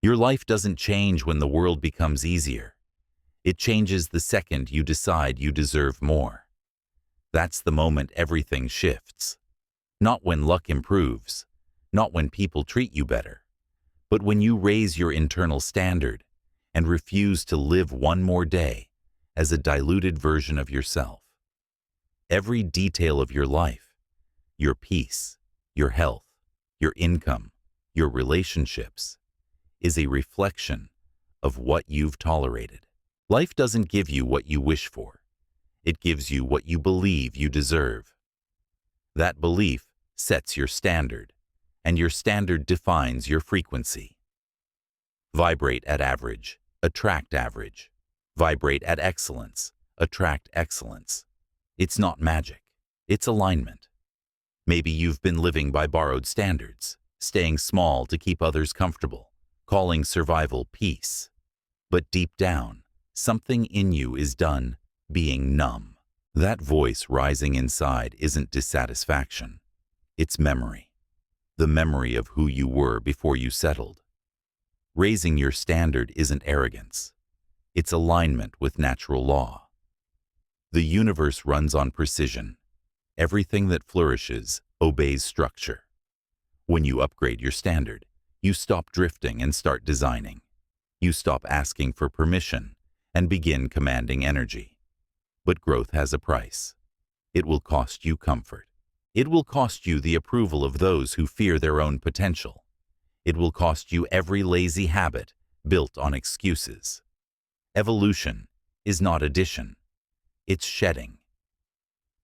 Your life doesn't change when the world becomes easier. It changes the second you decide you deserve more. That's the moment everything shifts. Not when luck improves, not when people treat you better, but when you raise your internal standard and refuse to live one more day as a diluted version of yourself. Every detail of your life, your peace, your health, your income, your relationships, is a reflection of what you've tolerated. Life doesn't give you what you wish for. It gives you what you believe you deserve. That belief sets your standard, and your standard defines your frequency. Vibrate at average, attract average. Vibrate at excellence, attract excellence. It's not magic, it's alignment. Maybe you've been living by borrowed standards, staying small to keep others comfortable, calling survival peace. But deep down, something in you is done being numb. That voice rising inside isn't dissatisfaction. It's memory. The memory of who you were before you settled. Raising your standard isn't arrogance. It's alignment with natural law. The universe runs on precision. Everything that flourishes obeys structure. When you upgrade your standard, you stop drifting and start designing. You stop asking for permission and begin commanding energy. But growth has a price. It will cost you comfort. It will cost you the approval of those who fear their own potential. It will cost you every lazy habit built on excuses. Evolution is not addition. It's shedding.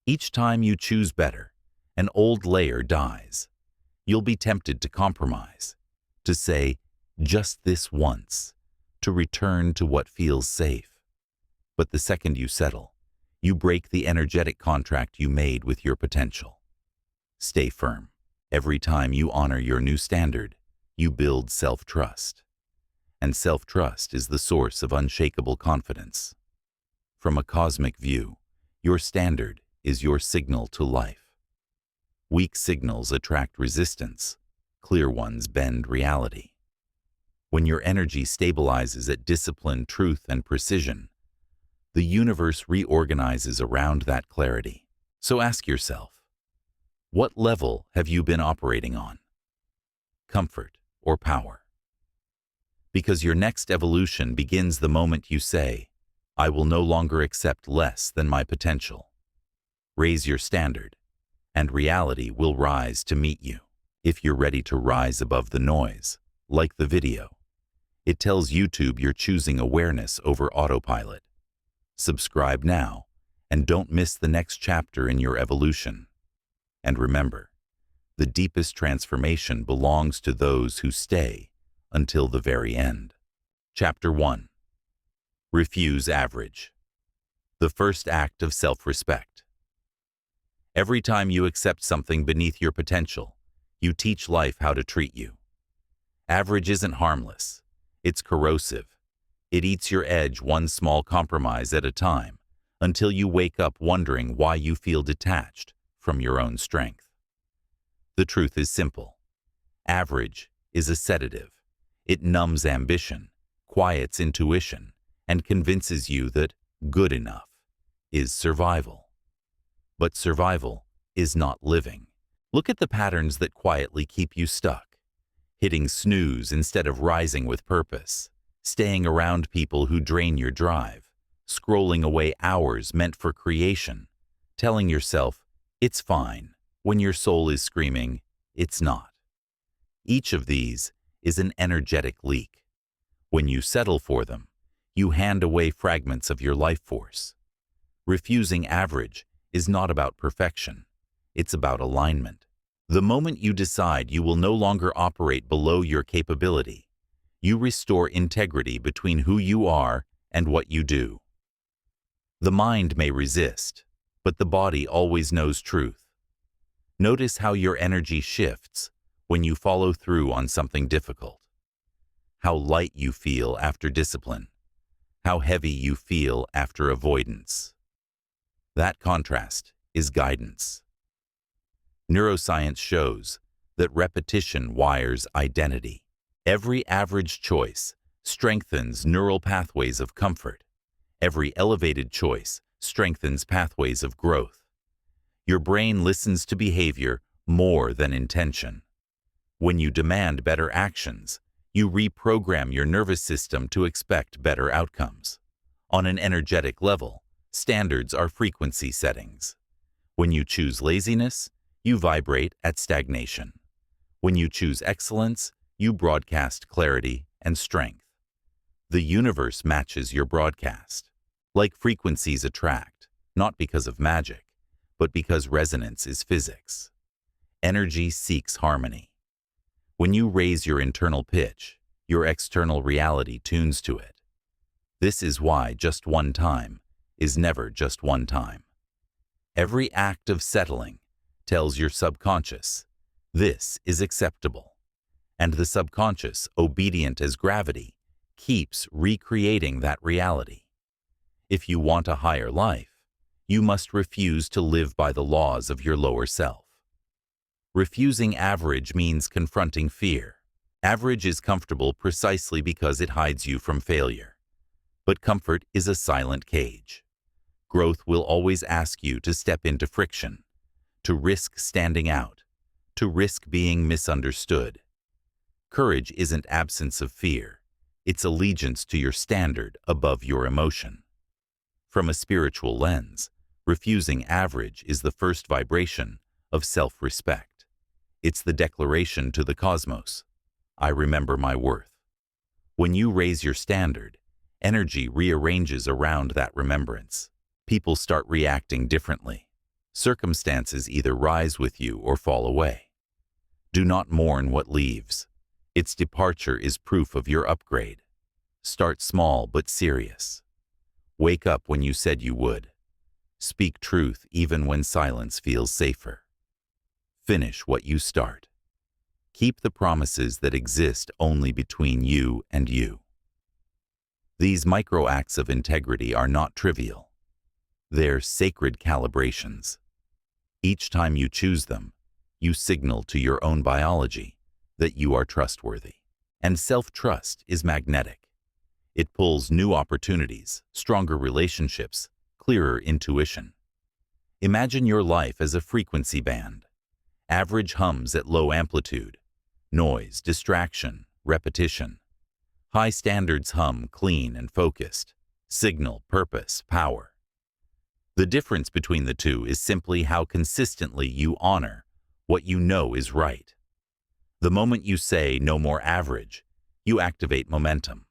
Each time you choose better, an old layer dies. You'll be tempted to compromise, to say, just this once, to return to what feels safe. But the second you settle, you break the energetic contract you made with your potential. Stay firm. Every time you honor your new standard, you build self-trust. And self-trust is the source of unshakable confidence. From a cosmic view, your standard is your signal to life. Weak signals attract resistance. Clear ones bend reality. When your energy stabilizes at discipline, truth, and precision, the universe reorganizes around that clarity. So ask yourself, what level have you been operating on? Comfort or power? Because your next evolution begins the moment you say, I will no longer accept less than my potential. Raise your standard, and reality will rise to meet you. If you're ready to rise above the noise, like the video, it tells YouTube you're choosing awareness over autopilot. Subscribe now, and don't miss the next chapter in your evolution. And remember, the deepest transformation belongs to those who stay until the very end. Chapter 1. Refuse average. The first act of self-respect. Every time you accept something beneath your potential, you teach life how to treat you. Average isn't harmless. It's corrosive. It eats your edge one small compromise at a time until you wake up wondering why you feel detached from your own strength. The truth is simple. Average is a sedative. It numbs ambition, quiets intuition, and convinces you that good enough is survival. But survival is not living. Look at the patterns that quietly keep you stuck. Hitting snooze instead of rising with purpose. Staying around people who drain your drive. Scrolling away hours meant for creation. Telling yourself, it's fine, when your soul is screaming, it's not. Each of these is an energetic leak. When you settle for them, you hand away fragments of your life force. Refusing average is not about perfection. It's about alignment. The moment you decide you will no longer operate below your capability, you restore integrity between who you are and what you do. The mind may resist, but the body always knows truth. Notice how your energy shifts when you follow through on something difficult. How light you feel after discipline. How heavy you feel after avoidance. That contrast is guidance. Neuroscience shows that repetition wires identity. Every average choice strengthens neural pathways of comfort. Every elevated choice strengthens pathways of growth. Your brain listens to behavior more than intention. When you demand better actions, you reprogram your nervous system to expect better outcomes. On an energetic level, standards are frequency settings. When you choose laziness, you vibrate at stagnation. When you choose excellence, you broadcast clarity and strength. The universe matches your broadcast. Like frequencies attract, not because of magic, but because resonance is physics. Energy seeks harmony. When you raise your internal pitch, your external reality tunes to it. This is why just one time is never just one time. Every act of settling tells your subconscious, this is acceptable. And the subconscious, obedient as gravity, keeps recreating that reality. If you want a higher life, you must refuse to live by the laws of your lower self. Refusing average means confronting fear. Average is comfortable precisely because it hides you from failure. But comfort is a silent cage. Growth will always ask you to step into friction, to risk standing out, to risk being misunderstood. Courage isn't absence of fear. It's allegiance to your standard above your emotion. From a spiritual lens, refusing average is the first vibration of self-respect. It's the declaration to the cosmos, I remember my worth. When you raise your standard, energy rearranges around that remembrance. People start reacting differently. Circumstances either rise with you or fall away. Do not mourn what leaves. Its departure is proof of your upgrade. Start small but serious. Wake up when you said you would. Speak truth even when silence feels safer. Finish what you start. Keep the promises that exist only between you and you. These micro acts of integrity are not trivial. They're sacred calibrations. Each time you choose them, you signal to your own biology that you are trustworthy. And self-trust is magnetic. It pulls new opportunities, stronger relationships, clearer intuition. Imagine your life as a frequency band. Average hums at low amplitude. Noise, distraction, repetition. High standards hum clean and focused. Signal, purpose, power. The difference between the two is simply how consistently you honor what you know is right. The moment you say no more average, you activate momentum.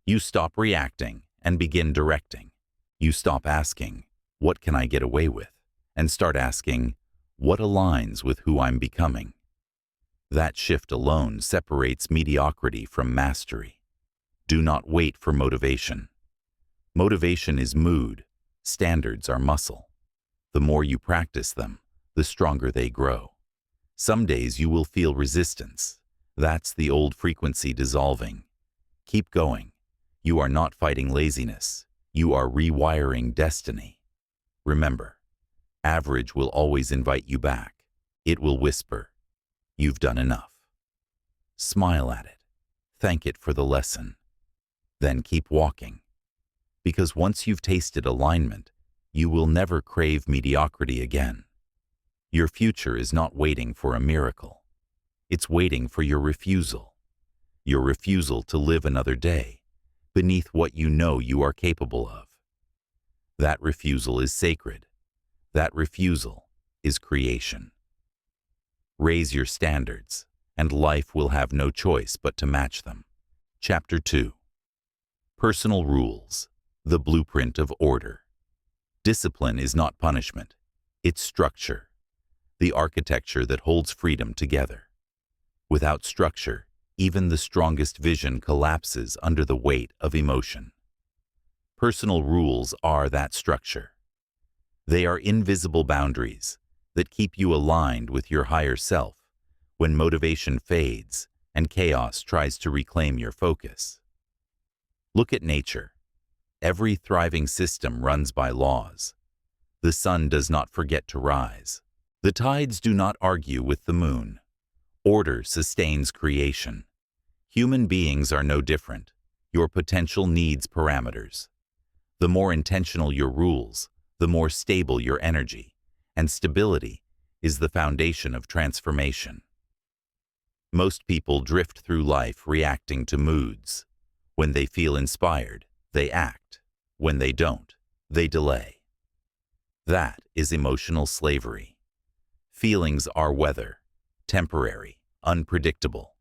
You stop reacting and begin directing. You stop asking, what can I get away with? And start asking, what aligns with who I'm becoming? That shift alone separates mediocrity from mastery. Do not wait for motivation. Motivation is mood. Standards are muscle. The more you practice them, the stronger they grow. Some days you will feel resistance. That's the old frequency dissolving. Keep going. You are not fighting laziness. You are rewiring destiny. Remember, average will always invite you back. It will whisper, you've done enough. Smile at it. Thank it for the lesson. Then keep walking. Because once you've tasted alignment, you will never crave mediocrity again. Your future is not waiting for a miracle. It's waiting for your refusal. Your refusal to live another day beneath what you know you are capable of. That refusal is sacred. That refusal is creation. Raise your standards, and life will have no choice but to match them. Chapter 2. Personal Rules, the Blueprint of Order. Discipline is not punishment. It's structure, the architecture that holds freedom together. Without structure, even the strongest vision collapses under the weight of emotion. Personal rules are that structure. They are invisible boundaries that keep you aligned with your higher self when motivation fades and chaos tries to reclaim your focus. Look at nature. Every thriving system runs by laws. The sun does not forget to rise. The tides do not argue with the moon. Order sustains creation. Human beings are no different. Your potential needs parameters. The more intentional your rules, the more stable your energy, and stability is the foundation of transformation. Most people drift through life reacting to moods. When they feel inspired, they act. When they don't, they delay. That is emotional slavery. Feelings are weather, temporary, unpredictable.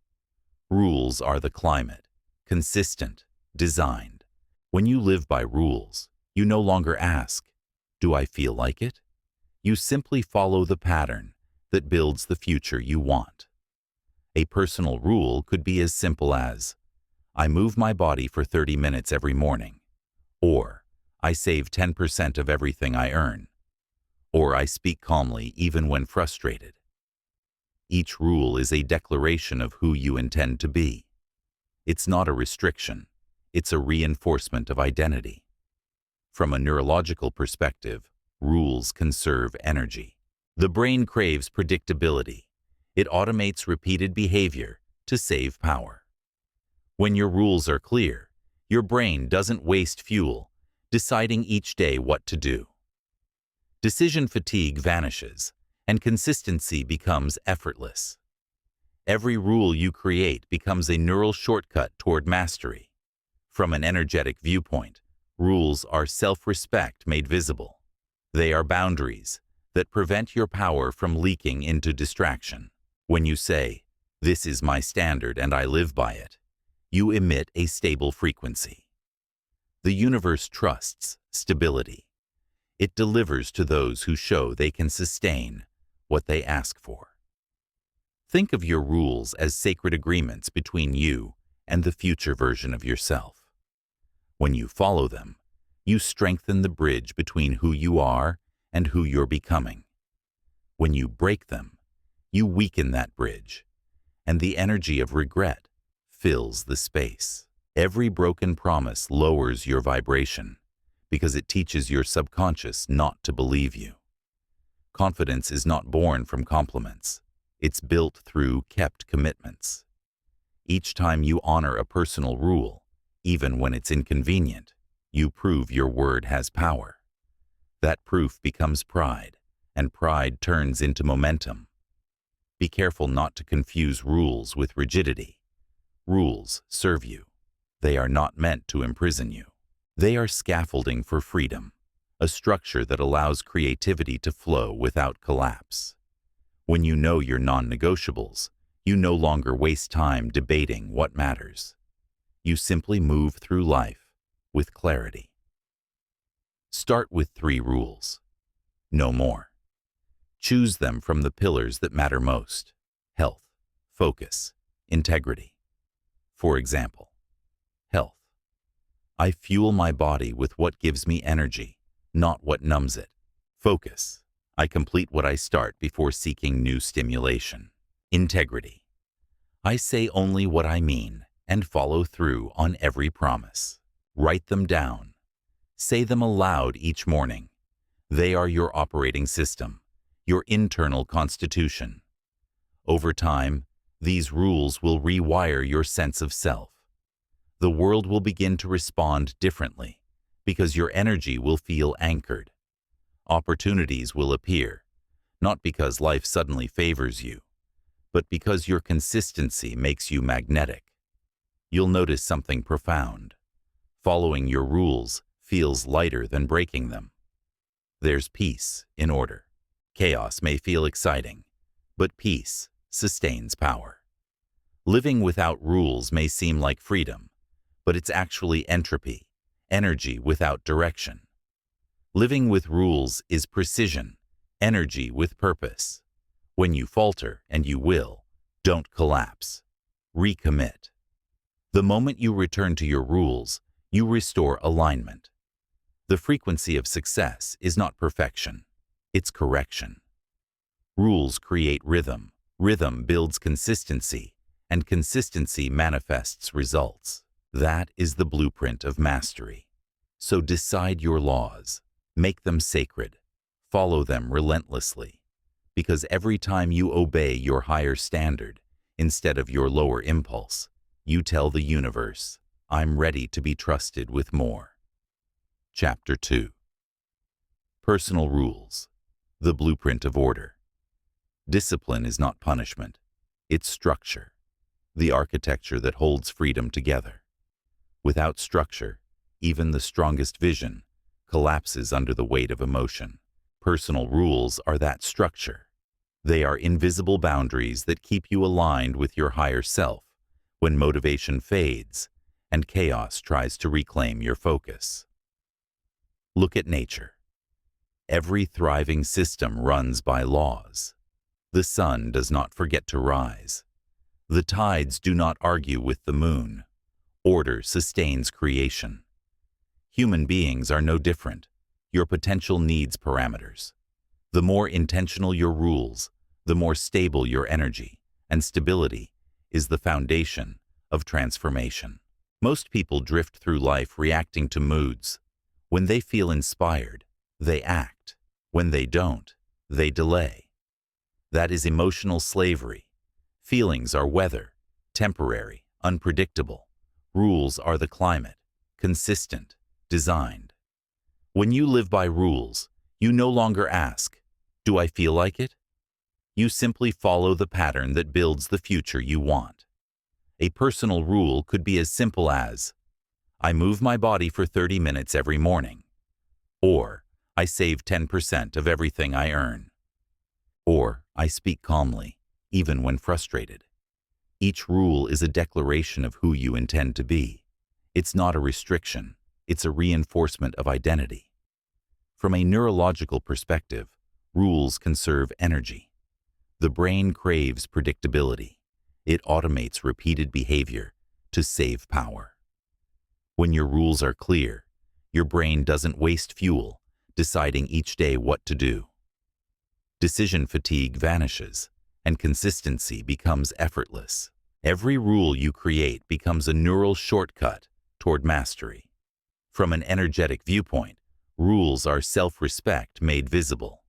Rules are the climate, consistent, designed. When you live by rules, you no longer ask, "Do I feel like it?" You simply follow the pattern that builds the future you want. A personal rule could be as simple as, I move my body for 30 minutes every morning, or I save 10% of everything I earn, or I speak calmly even when frustrated. Each rule is a declaration of who you intend to be. It's not a restriction, it's a reinforcement of identity. From a neurological perspective, rules conserve energy. The brain craves predictability. It automates repeated behavior to save power. When your rules are clear, your brain doesn't waste fuel deciding each day what to do. Decision fatigue vanishes, and consistency becomes effortless. Every rule you create becomes a neural shortcut toward mastery. From an energetic viewpoint, rules are self-respect made visible. They are boundaries that prevent your power from leaking into distraction. When you say, "This is my standard and I live by it," you emit a stable frequency. The universe trusts stability. It delivers to those who show they can sustain what they ask for. Think of your rules as sacred agreements between you and the future version of yourself. When you follow them, you strengthen the bridge between who you are and who you're becoming. When you break them, you weaken that bridge, and the energy of regret fills the space. Every broken promise lowers your vibration because it teaches your subconscious not to believe you. Confidence is not born from compliments. It's built through kept commitments. Each time you honor a personal rule, even when it's inconvenient, you prove your word has power. That proof becomes pride, and pride turns into momentum. Be careful not to confuse rules with rigidity. Rules serve you. They are not meant to imprison you. They are scaffolding for freedom, a structure that allows creativity to flow without collapse. When you know your non-negotiables, you no longer waste time debating what matters. You simply move through life with clarity. Start with 3 rules. No more. Choose them from the pillars that matter most: health, focus, integrity. For example, health. I fuel my body with what gives me energy, not what numbs it. Focus. I complete what I start before seeking new stimulation. Integrity. I say only what I mean and follow through on every promise. Write them down. Say them aloud each morning. They are your operating system, your internal constitution. Over time, these rules will rewire your sense of self. The world will begin to respond differently because your energy will feel anchored. Opportunities will appear, not because life suddenly favors you, but because your consistency makes you magnetic. You'll notice something profound. Following your rules feels lighter than breaking them. There's peace in order. Chaos may feel exciting, but peace sustains power. Living without rules may seem like freedom, but it's actually entropy, energy without direction. Living with rules is precision, energy with purpose. When you falter, and you will, don't collapse. Recommit. The moment you return to your rules, you restore alignment. The frequency of success is not perfection. It's correction. Rules create rhythm. Rhythm builds consistency, and consistency manifests results. That is the blueprint of mastery. So decide your laws. Make them sacred. Follow them relentlessly. Because every time you obey your higher standard, instead of your lower impulse, You tell the universe, I'm ready to be trusted with more. Chapter 2. Personal Rules. The Blueprint of Order. Discipline is not punishment. It's structure. The architecture that holds freedom together. Without structure, even the strongest vision collapses under the weight of emotion. Personal rules are that structure. They are invisible boundaries that keep you aligned with your higher self when motivation fades and chaos tries to reclaim your focus. Look at nature. Every thriving system runs by laws. The sun does not forget to rise. The tides do not argue with the moon. Order sustains creation. Human beings are no different. Your potential needs parameters. The more intentional your rules, the more stable your energy, and stability is the foundation of transformation. Most people drift through life reacting to moods. When they feel inspired, they act. When they don't, they delay. That is emotional slavery. Feelings are weather, temporary, unpredictable. Rules are the climate, consistent, designed. When you live by rules, you no longer ask, do I feel like it? You simply follow the pattern that builds the future you want. A personal rule could be as simple as, I move my body for 30 minutes every morning. Or, I save 10% of everything I earn. Or, I speak calmly, even when frustrated. Each rule is a declaration of who you intend to be. It's not a restriction, it's a reinforcement of identity. From a neurological perspective, rules conserve energy. The brain craves predictability. It automates repeated behavior to save power. When your rules are clear, your brain doesn't waste fuel deciding each day what to do. Decision fatigue vanishes, and consistency becomes effortless. Every rule you create becomes a neural shortcut toward mastery. From an energetic viewpoint, rules are self-respect made visible.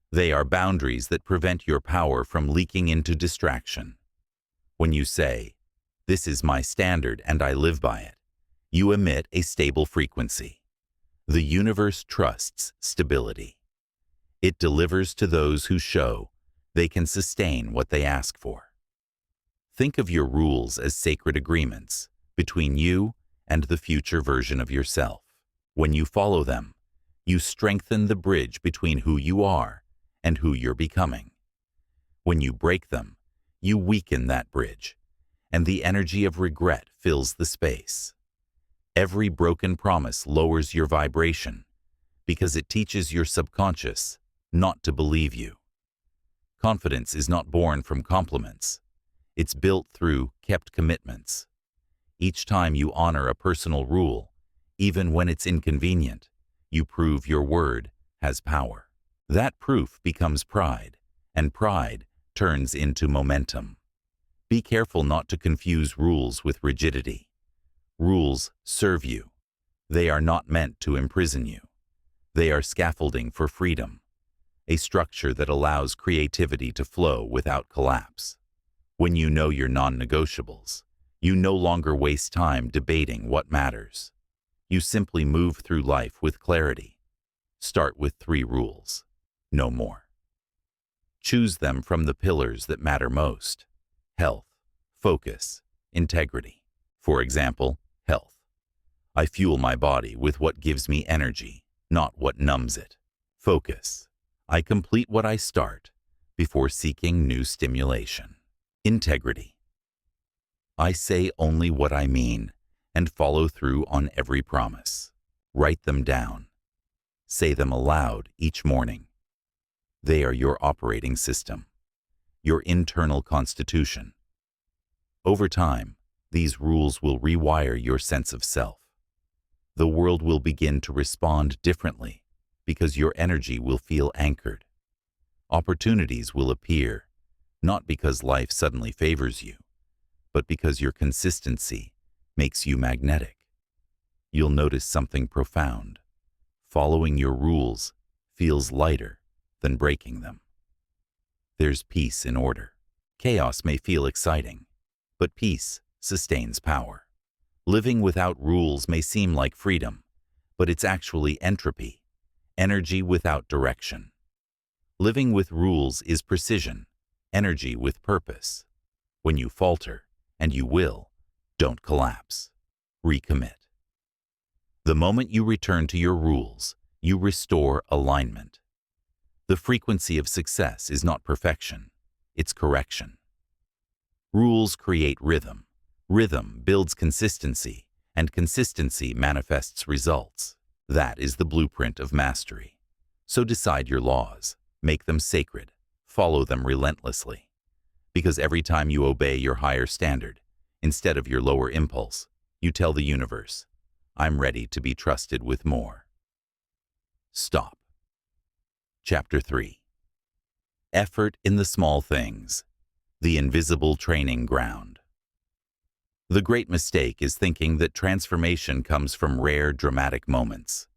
They are boundaries that prevent your power from leaking into distraction. When you say, this is my standard and I live by it, you emit a stable frequency. The universe trusts stability. It delivers to those who show they can sustain what they ask for. Think of your rules as sacred agreements between you and the future version of yourself. When you follow them, you strengthen the bridge between who you are and who you're becoming. When you break them, you weaken that bridge, and the energy of regret fills the space. Every broken promise lowers your vibration because it teaches your subconscious not to believe you. Confidence is not born from compliments. It's built through kept commitments. Each time you honor a personal rule, even when it's inconvenient, you prove your word has power. That proof becomes pride, and pride turns into momentum. Be careful not to confuse rules with rigidity. Rules serve you. They are not meant to imprison you. They are scaffolding for freedom, a structure that allows creativity to flow without collapse. When you know your non-negotiables, you no longer waste time debating what matters. You simply move through life with clarity. Start with 3 rules. No more. Choose them from the pillars that matter most: health, focus, integrity. For example, health. I fuel my body with what gives me energy, not what numbs it. Focus. I complete what I start before seeking new stimulation. Integrity. I say only what I mean and follow through on every promise. Write them down. Say them aloud each morning. They are your operating system, your internal constitution. Over time, these rules will rewire your sense of self. The world will begin to respond differently because your energy will feel anchored. Opportunities will appear, not because life suddenly favors you, but because your consistency makes you magnetic. You'll notice something profound. Following your rules feels lighter than breaking them. There's peace in order. Chaos may feel exciting, but peace sustains power. Living without rules may seem like freedom, but it's actually entropy, energy without direction. Living with rules is precision, energy with purpose. When you falter, and you will, don't collapse. Recommit. The moment you return to your rules, you restore alignment. The frequency of success is not perfection, it's correction. Rules create rhythm. Rhythm builds consistency, and consistency manifests results. That is the blueprint of mastery. So decide your laws, make them sacred, follow them relentlessly. Because every time you obey your higher standard, instead of your lower impulse, you tell the universe, I'm ready to be trusted with more. Stop. Chapter 3. Effort in the Small Things. The Invisible Training Ground. The great mistake is thinking that transformation comes from rare, dramatic moments.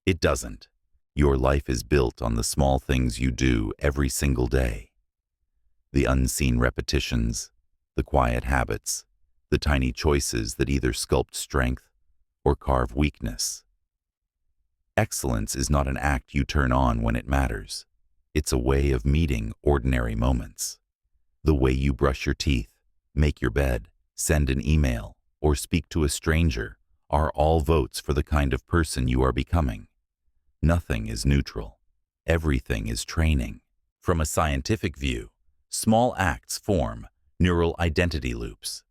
It doesn't. Your life is built on the small things you do every single day. The unseen repetitions, the quiet habits, the tiny choices that either sculpt strength or carve weakness. Excellence is not an act you turn on when it matters. It's a way of meeting ordinary moments. The way you brush your teeth, make your bed, send an email, or speak to a stranger are all votes for the kind of person you are becoming. Nothing is neutral. Everything is training. From a scientific view, small acts form neural identity loops.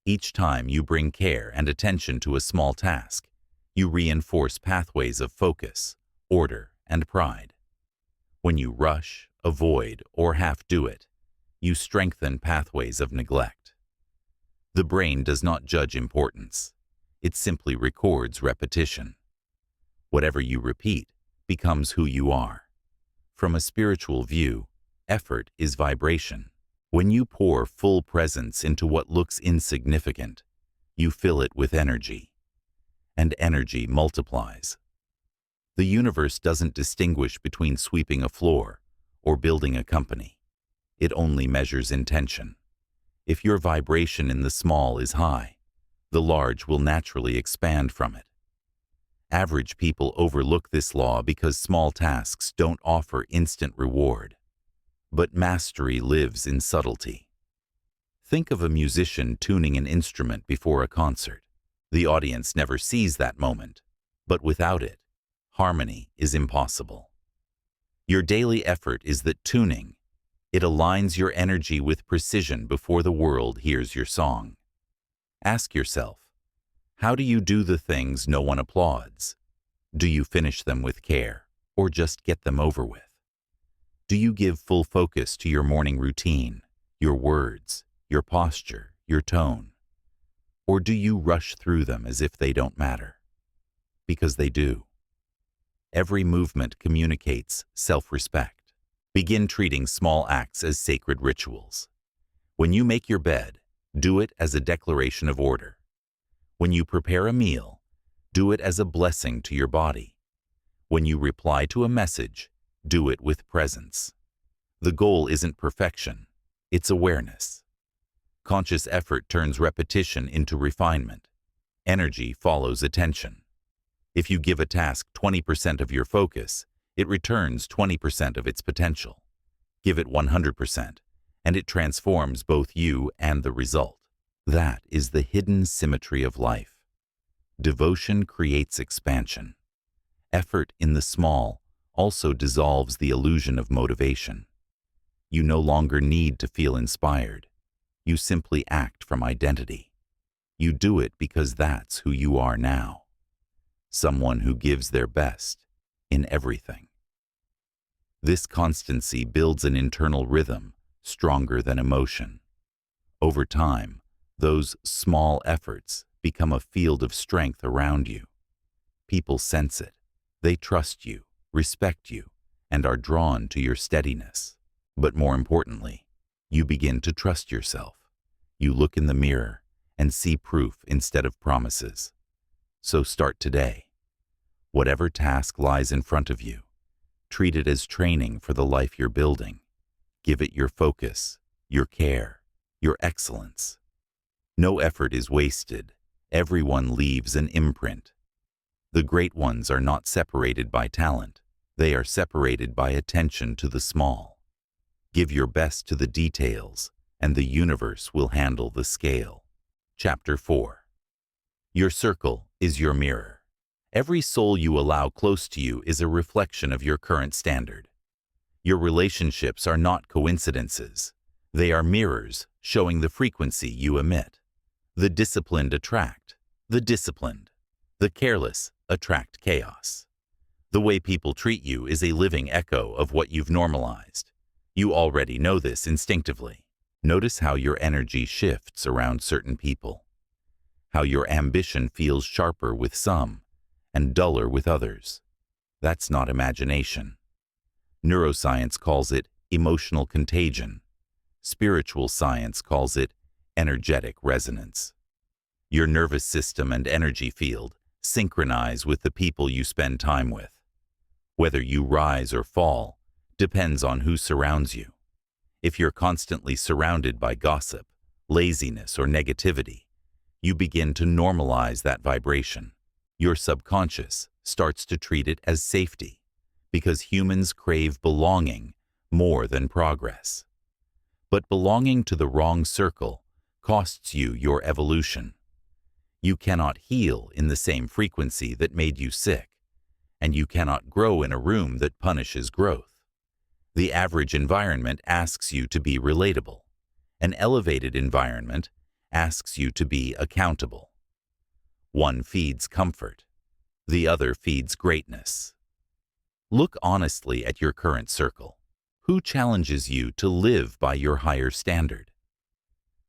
Each time you bring care and attention to a small task, you reinforce pathways of focus, order, and pride. When you rush, avoid, or half-do it, you strengthen pathways of neglect. The brain does not judge importance. It simply records repetition. Whatever you repeat becomes who you are. From a spiritual view, effort is vibration. When you pour full presence into what looks insignificant, you fill it with energy. And energy multiplies. The universe doesn't distinguish between sweeping a floor or building a company. It only measures intention. If your vibration in the small is high, the large will naturally expand from it. Average people overlook this law because small tasks don't offer instant reward. But mastery lives in subtlety. Think of a musician tuning an instrument before a concert. The audience never sees that moment, but without it, harmony is impossible. Your daily effort is that tuning. It aligns your energy with precision before the world hears your song. Ask yourself, how do you do the things no one applauds? Do you finish them with care, or just get them over with? Do you give full focus to your morning routine, your words, your posture, your tone? Or do you rush through them as if they don't matter? Because they do. Every movement communicates self-respect. Begin treating small acts as sacred rituals. When you make your bed, do it as a declaration of order. When you prepare a meal, do it as a blessing to your body. When you reply to a message, do it with presence. The goal isn't perfection, it's awareness. Conscious effort turns repetition into refinement. Energy follows attention. If you give a task 20% of your focus, it returns 20% of its potential. Give it 100%, and it transforms both you and the result. That is the hidden symmetry of life. Devotion creates expansion. Effort in the small also dissolves the illusion of motivation. You no longer need to feel inspired. You simply act from identity. You do it because that's who you are now. Someone who gives their best in everything. This constancy builds an internal rhythm stronger than emotion. Over time, those small efforts become a field of strength around you. People sense it. They trust you, respect you, and are drawn to your steadiness. But more importantly, you begin to trust yourself. You look in the mirror and see proof instead of promises. So start today. Whatever task lies in front of you, treat it as training for the life you're building. Give it your focus, your care, your excellence. No effort is wasted. Everyone leaves an imprint. The great ones are not separated by talent. They are separated by attention to the small. Give your best to the details, and the universe will handle the scale. Chapter 4. Your circle is your mirror. Every soul you allow close to you is a reflection of your current standard. Your relationships are not coincidences. They are mirrors showing the frequency you emit. The disciplined attract the disciplined. The careless attract chaos. The way people treat you is a living echo of what you've normalized. You already know this instinctively. Notice how your energy shifts around certain people, how your ambition feels sharper with some and duller with others. That's not imagination. Neuroscience calls it emotional contagion. Spiritual science calls it energetic resonance. Your nervous system and energy field synchronize with the people you spend time with. Whether you rise or fall depends on who surrounds you. If you're constantly surrounded by gossip, laziness, or negativity, you begin to normalize that vibration. Your subconscious starts to treat it as safety, because humans crave belonging more than progress. But belonging to the wrong circle costs you your evolution. You cannot heal in the same frequency that made you sick, and you cannot grow in a room that punishes growth. The average environment asks you to be relatable. An elevated environment asks you to be accountable. One feeds comfort. The other feeds greatness. Look honestly at your current circle. Who challenges you to live by your higher standard?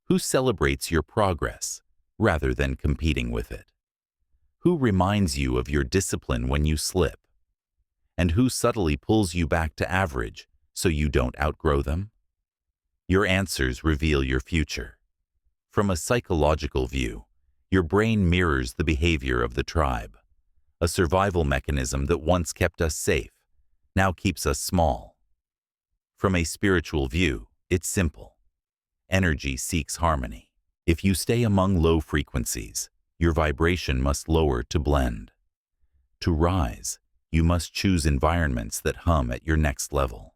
Who celebrates your progress rather than competing with it? Who reminds you of your discipline when you slip? And who subtly pulls you back to average so you don't outgrow them? Your answers reveal your future. From a psychological view, your brain mirrors the behavior of the tribe. A survival mechanism that once kept us safe now keeps us small. From a spiritual view, it's simple. Energy seeks harmony. If you stay among low frequencies, your vibration must lower to blend. To rise, you must choose environments that hum at your next level.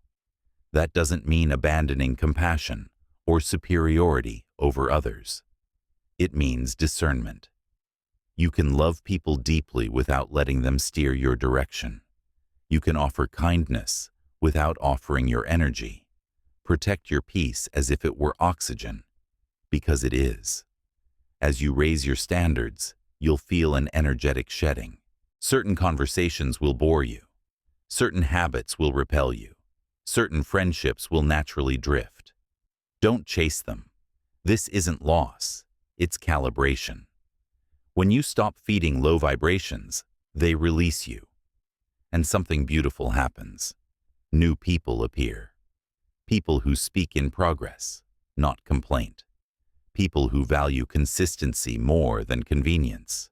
That doesn't mean abandoning compassion or superiority over others. It means discernment. You can love people deeply without letting them steer your direction. You can offer kindness without offering your energy. Protect your peace as if it were oxygen, because it is. As you raise your standards, you'll feel an energetic shedding. Certain conversations will bore you. Certain habits will repel you. Certain friendships will naturally drift. Don't chase them. This isn't loss, it's calibration. When you stop feeding low vibrations, they release you. And something beautiful happens. New people appear. People who speak in progress, not complaint. People who value consistency more than convenience.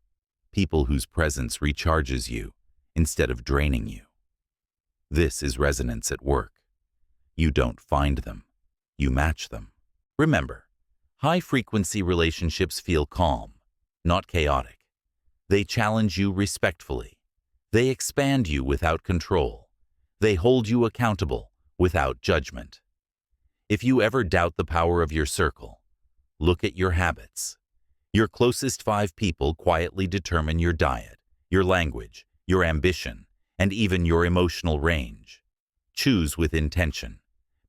People whose presence recharges you instead of draining you. This is resonance at work. You don't find them, you match them. Remember, high-frequency relationships feel calm, not chaotic. They challenge you respectfully. They expand you without control. They hold you accountable without judgment. If you ever doubt the power of your circle, look at your habits. Your closest 5 people quietly determine your diet, your language, your ambition, and even your emotional range. Choose with intention,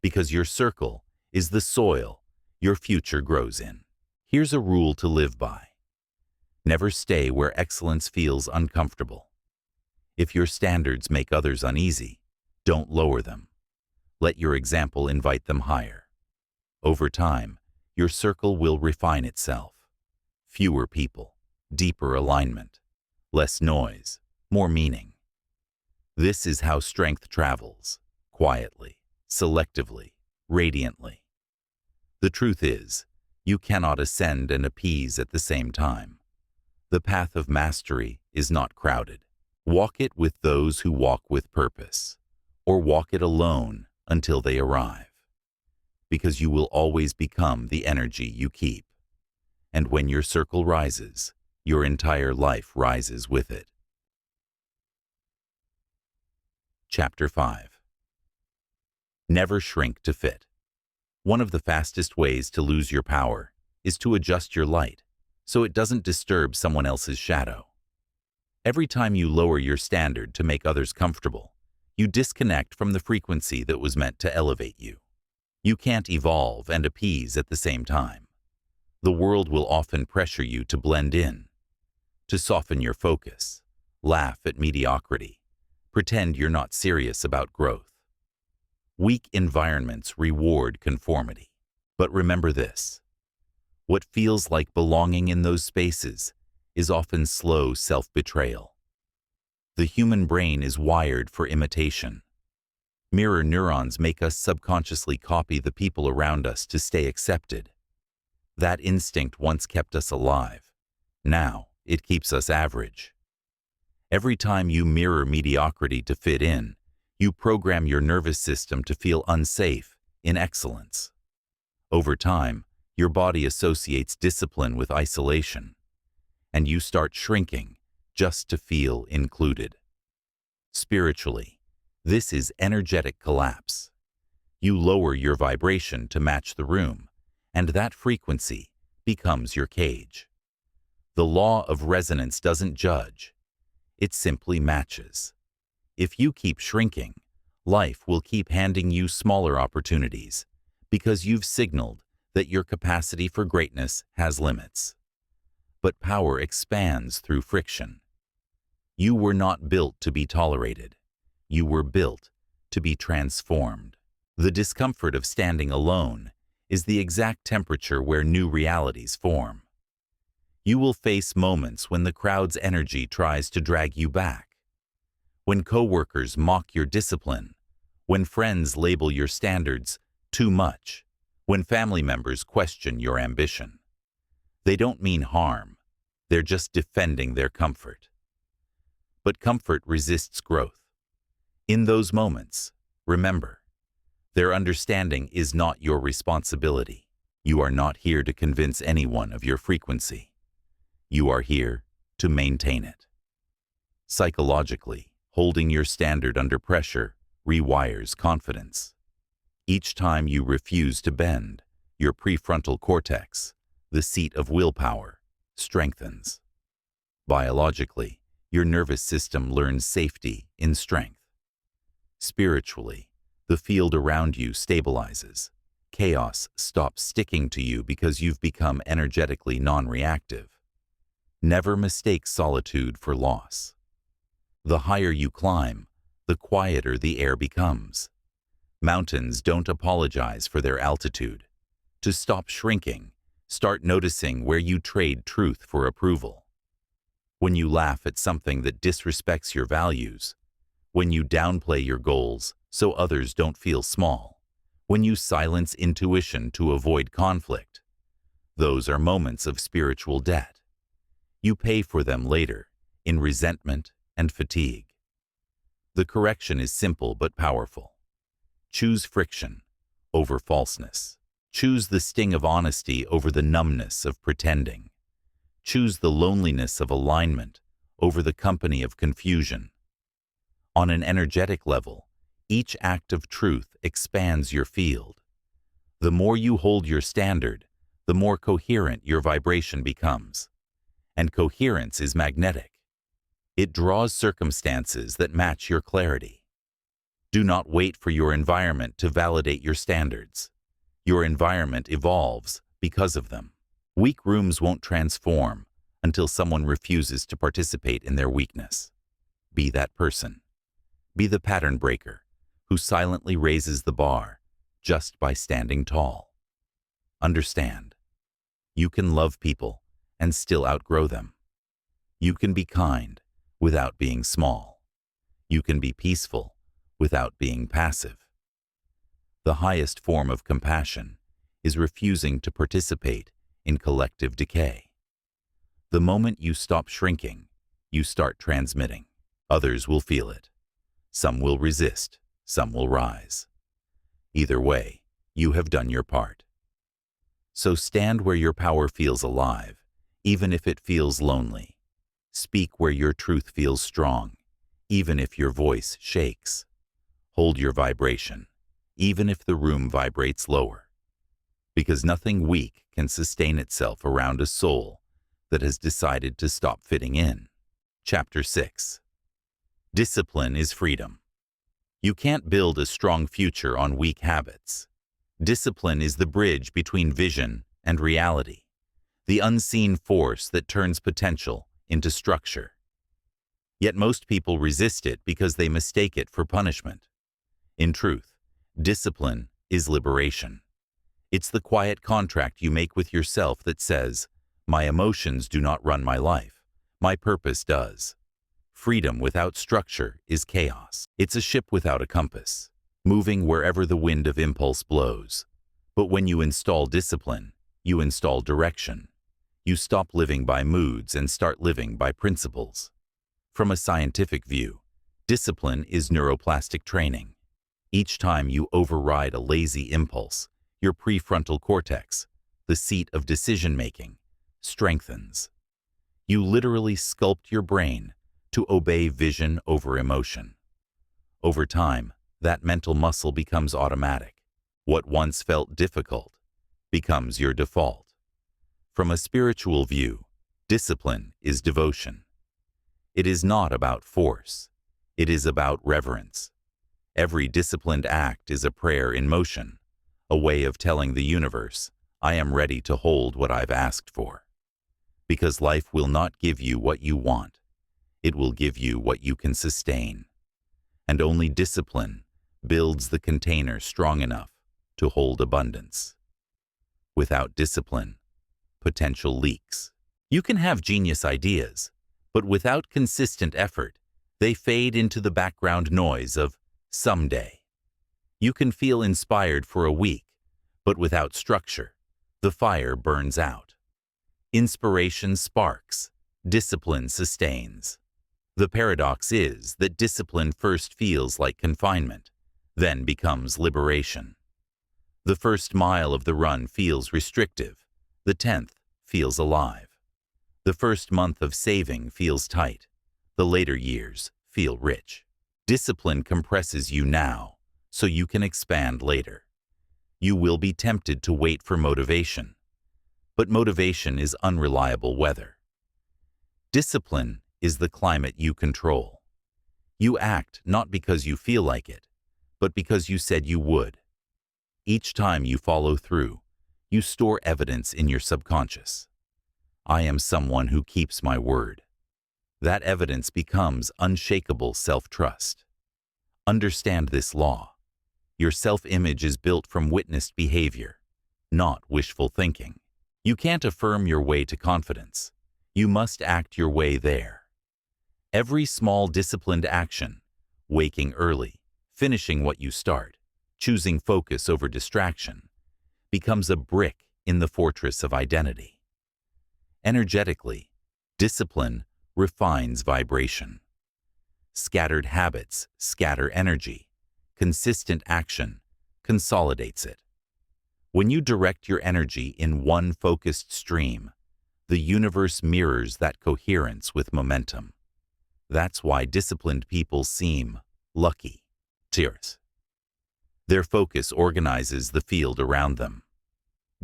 because your circle is the soil your future grows in. Here's a rule to live by. Never stay where excellence feels uncomfortable. If your standards make others uneasy, don't lower them. Let your example invite them higher. Over time, your circle will refine itself. Fewer people, deeper alignment, less noise, more meaning. This is how strength travels, quietly, selectively, radiantly. The truth is, you cannot ascend and appease at the same time. The path of mastery is not crowded. Walk it with those who walk with purpose, or walk it alone until they arrive, because you will always become the energy you keep. And when your circle rises, your entire life rises with it. Chapter 5. Never shrink to fit. One of the fastest ways to lose your power is to adjust your light so it doesn't disturb someone else's shadow. Every time you lower your standard to make others comfortable, you disconnect from the frequency that was meant to elevate you. You can't evolve and appease at the same time. The world will often pressure you to blend in, to soften your focus, laugh at mediocrity, pretend you're not serious about growth. Weak environments reward conformity. But remember this: what feels like belonging in those spaces is often slow self-betrayal. The human brain is wired for imitation. Mirror neurons make us subconsciously copy the people around us to stay accepted. That instinct once kept us alive. Now, it keeps us average. Every time you mirror mediocrity to fit in, you program your nervous system to feel unsafe in excellence. Over time, your body associates discipline with isolation, and you start shrinking just to feel included. Spiritually, this is energetic collapse. You lower your vibration to match the room, and that frequency becomes your cage. The law of resonance doesn't judge. It simply matches. If you keep shrinking, life will keep handing you smaller opportunities because you've signaled that your capacity for greatness has limits. But power expands through friction. You were not built to be tolerated. You were built to be transformed. The discomfort of standing alone is the exact temperature where new realities form. You will face moments when the crowd's energy tries to drag you back, when coworkers mock your discipline, when friends label your standards too much, when family members question your ambition. They don't mean harm. They're just defending their comfort. But comfort resists growth. In those moments, remember, their understanding is not your responsibility. You are not here to convince anyone of your frequency. You are here to maintain it. Psychologically, holding your standard under pressure rewires confidence. Each time you refuse to bend, your prefrontal cortex, the seat of willpower, strengthens. Biologically, your nervous system learns safety in strength. Spiritually, the field around you stabilizes. Chaos stops sticking to you because you've become energetically non-reactive. Never mistake solitude for loss. The higher you climb, the quieter the air becomes. Mountains don't apologize for their altitude. To stop shrinking, start noticing where you trade truth for approval. When you laugh at something that disrespects your values, when you downplay your goals so others don't feel small, when you silence intuition to avoid conflict, those are moments of spiritual debt. You pay for them later in resentment and fatigue. The correction is simple but powerful. Choose friction over falseness. Choose the sting of honesty over the numbness of pretending. Choose the loneliness of alignment over the company of confusion. On an energetic level, each act of truth expands your field. The more you hold your standard, the more coherent your vibration becomes. And coherence is magnetic. It draws circumstances that match your clarity. Do not wait for your environment to validate your standards. Your environment evolves because of them. Weak rooms won't transform until someone refuses to participate in their weakness. Be that person. Be the pattern breaker who silently raises the bar just by standing tall. Understand, you can love people and still outgrow them. You can be kind without being small. You can be peaceful without being passive. The highest form of compassion is refusing to participate in collective decay. The moment you stop shrinking, you start transmitting. Others will feel it. Some will resist, some will rise. Either way, you have done your part. So stand where your power feels alive, even if it feels lonely. Speak where your truth feels strong, even if your voice shakes. Hold your vibration, even if the room vibrates lower. Because nothing weak can sustain itself around a soul that has decided to stop fitting in. Chapter 6. Discipline is freedom. You can't build a strong future on weak habits. Discipline is the bridge between vision and reality, the unseen force that turns potential into structure. Yet most people resist it because they mistake it for punishment. In truth, discipline is liberation. It's the quiet contract you make with yourself that says, "My emotions do not run my life. My purpose does." Freedom without structure is chaos. It's a ship without a compass, moving wherever the wind of impulse blows. But when you install discipline, you install direction. You stop living by moods and start living by principles. From a scientific view, discipline is neuroplastic training. Each time you override a lazy impulse, your prefrontal cortex, the seat of decision-making, strengthens. You literally sculpt your brain to obey vision over emotion. Over time, that mental muscle becomes automatic. What once felt difficult becomes your default. From a spiritual view, discipline is devotion. It is not about force. It is about reverence. Every disciplined act is a prayer in motion, a way of telling the universe, "I am ready to hold what I've asked for." Because life will not give you what you want. It will give you what you can sustain. And only discipline builds the container strong enough to hold abundance. Without discipline, potential leaks. You can have genius ideas, but without consistent effort, they fade into the background noise of someday. You can feel inspired for a week, but without structure, the fire burns out. Inspiration sparks, discipline sustains. The paradox is that discipline first feels like confinement, then becomes liberation. The first mile of the run feels restrictive, the 10th feels alive. The first month of saving feels tight, the later years feel rich. Discipline compresses you now, so you can expand later. You will be tempted to wait for motivation, but motivation is unreliable weather. Discipline is the climate you control. You act not because you feel like it, but because you said you would. Each time you follow through, you store evidence in your subconscious. I am someone who keeps my word. That evidence becomes unshakable self-trust. Understand this law. Your self-image is built from witnessed behavior, not wishful thinking. You can't affirm your way to confidence. You must act your way there. Every small disciplined action, waking early, finishing what you start, choosing focus over distraction, becomes a brick in the fortress of identity. Energetically, discipline refines vibration. Scattered habits scatter energy. Consistent action consolidates it. When you direct your energy in one focused stream, the universe mirrors that coherence with momentum. That's why disciplined people seem lucky. Cheers. Their focus organizes the field around them.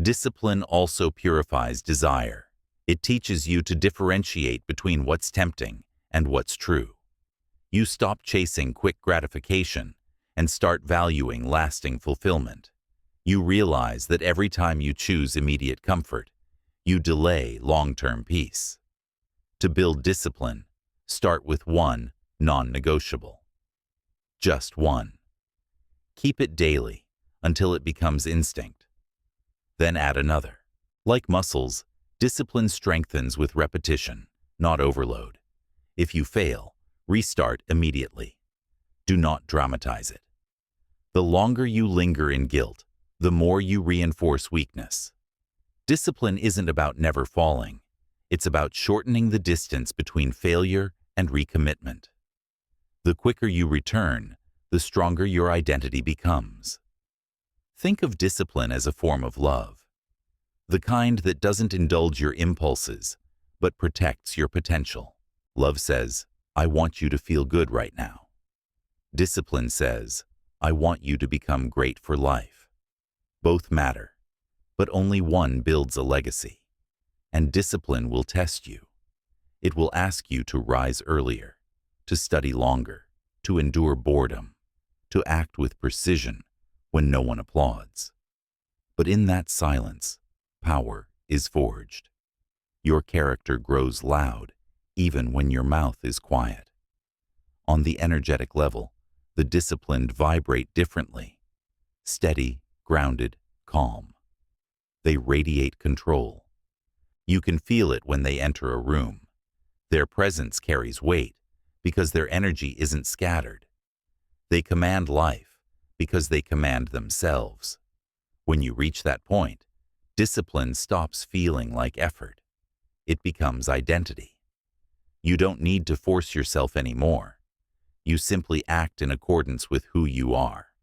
Discipline also purifies desire. It teaches you to differentiate between what's tempting and what's true. You stop chasing quick gratification and start valuing lasting fulfillment. You realize that every time you choose immediate comfort, you delay long-term peace. To build discipline, start with one non-negotiable. Just one. Keep it daily until it becomes instinct. Then add another. Like muscles, discipline strengthens with repetition, not overload. If you fail, restart immediately. Do not dramatize it. The longer you linger in guilt, the more you reinforce weakness. Discipline isn't about never falling. It's about shortening the distance between failure and recommitment. The quicker you return, the stronger your identity becomes. Think of discipline as a form of love. The kind that doesn't indulge your impulses, but protects your potential. Love says, I want you to feel good right now. Discipline says, I want you to become great for life. Both matter, but only one builds a legacy. And discipline will test you. It will ask you to rise earlier, to study longer, to endure boredom, to act with precision when no one applauds. But in that silence, power is forged. Your character grows loud, even when your mouth is quiet. On the energetic level, the disciplined vibrate differently. Steady, grounded, calm. They radiate control. You can feel it when they enter a room. Their presence carries weight because their energy isn't scattered. They command life because they command themselves. When you reach that point, discipline stops feeling like effort. It becomes identity. You don't need to force yourself anymore. You simply act in accordance with who you are.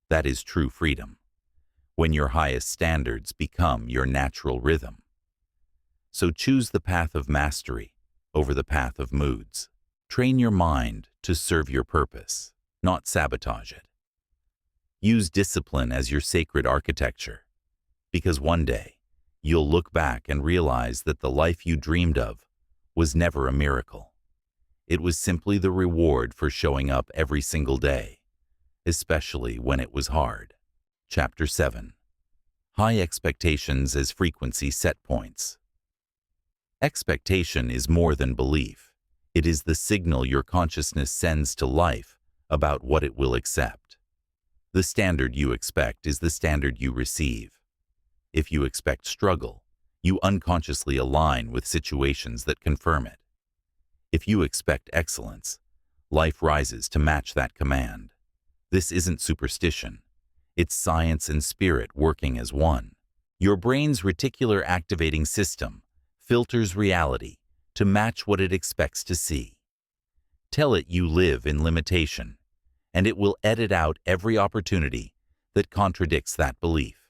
That is true freedom, when your highest standards become your natural rhythm. So choose the path of mastery over the path of moods. Train your mind to serve your purpose, not sabotage it. Use discipline as your sacred architecture, because one day you'll look back and realize that the life you dreamed of was never a miracle. It was simply the reward for showing up every single day, especially when it was hard. Chapter 7. High expectations as frequency set points. Expectation is more than belief. It is the signal your consciousness sends to life about what it will accept. The standard you expect is the standard you receive. If you expect struggle, you unconsciously align with situations that confirm it. If you expect excellence, life rises to match that command. This isn't superstition. It's science and spirit working as one. Your brain's reticular activating system filters reality to match what it expects to see. Tell it you live in limitation, and it will edit out every opportunity that contradicts that belief.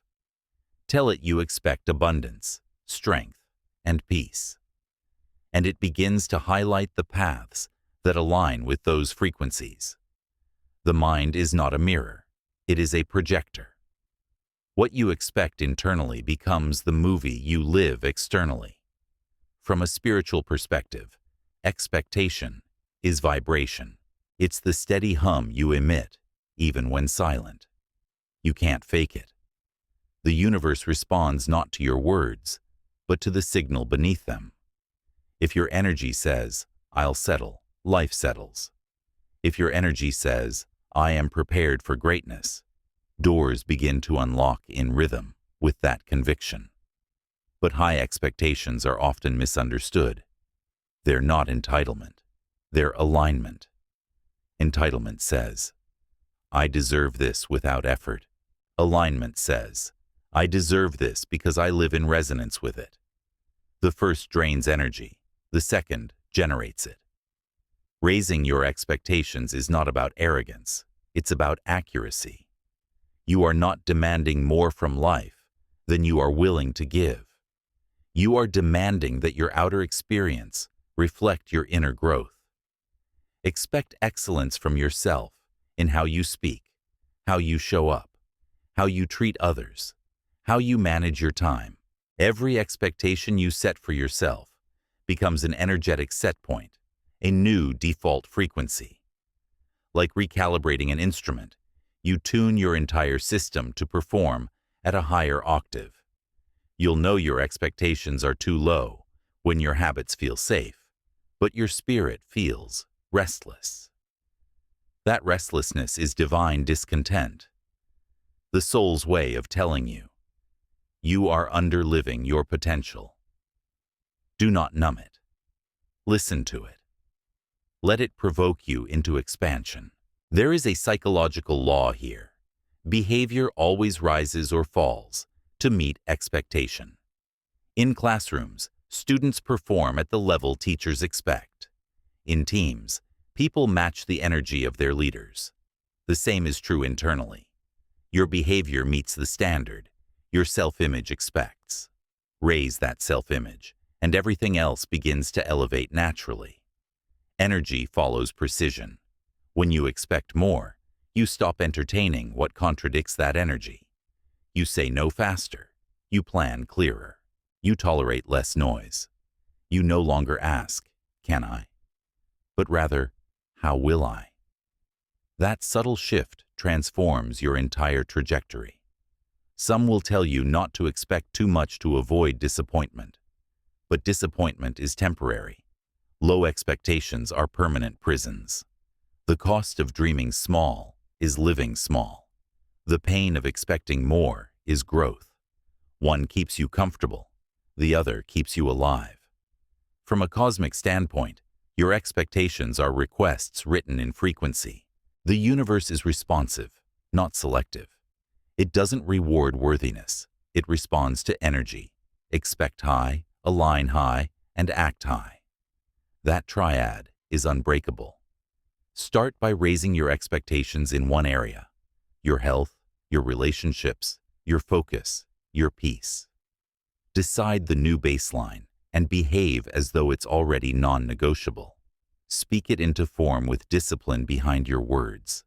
Tell it you expect abundance, strength, and peace, and it begins to highlight the paths that align with those frequencies. The mind is not a mirror, it is a projector. What you expect internally becomes the movie you live externally. From a spiritual perspective, expectation is vibration. It's the steady hum you emit, even when silent. You can't fake it. The universe responds not to your words, but to the signal beneath them. If your energy says, I'll settle, life settles. If your energy says, I am prepared for greatness, doors begin to unlock in rhythm with that conviction. But high expectations are often misunderstood. They're not entitlement, they're alignment. Entitlement says, I deserve this without effort. Alignment says, I deserve this because I live in resonance with it. The first drains energy, the second generates it. Raising your expectations is not about arrogance, it's about accuracy. You are not demanding more from life than you are willing to give. You are demanding that your outer experience reflect your inner growth. Expect excellence from yourself in how you speak, how you show up, how you treat others, how you manage your time. Every expectation you set for yourself becomes an energetic set point, a new default frequency. Like recalibrating an instrument, you tune your entire system to perform at a higher octave. You'll know your expectations are too low when your habits feel safe, but your spirit feels restless. That restlessness is divine discontent, the soul's way of telling you, you are underliving your potential. Do not numb it. Listen to it. Let it provoke you into expansion. There is a psychological law here. Behavior always rises or falls to meet expectation. In classrooms, students perform at the level teachers expect. In teams, people match the energy of their leaders. The same is true internally. Your behavior meets the standard your self-image expects. Raise that self-image, and everything else begins to elevate naturally. Energy follows precision. When you expect more, you stop entertaining what contradicts that energy. You say no faster. You plan clearer. You tolerate less noise. You no longer ask, "Can I?" but rather, "How will I?" That subtle shift transforms your entire trajectory. Some will tell you not to expect too much to avoid disappointment. But disappointment is temporary. Low expectations are permanent prisons. The cost of dreaming small is living small. The pain of expecting more is growth. One keeps you comfortable. The other keeps you alive. From a cosmic standpoint, your expectations are requests written in frequency. The universe is responsive, not selective. It doesn't reward worthiness. It responds to energy. Expect high, align high, and act high. That triad is unbreakable. Start by raising your expectations in one area: your health, your relationships, your focus, your peace. Decide the new baseline and behave as though it's already non-negotiable. Speak it into form with discipline behind your words.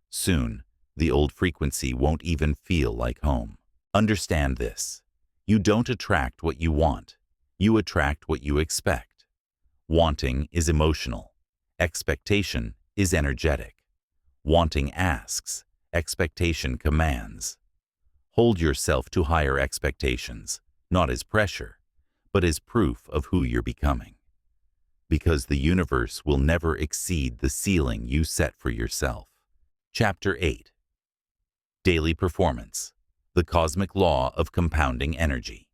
Soon, the old frequency won't even feel like home. Understand this. You don't attract what you want. You attract what you expect. Wanting is emotional. Expectation is energetic. Wanting asks. Expectation commands. Hold yourself to higher expectations, not as pressure, but as proof of who you're becoming. Because the universe will never exceed the ceiling you set for yourself. Chapter 8. Daily Performance. The Cosmic Law of Compounding Energy.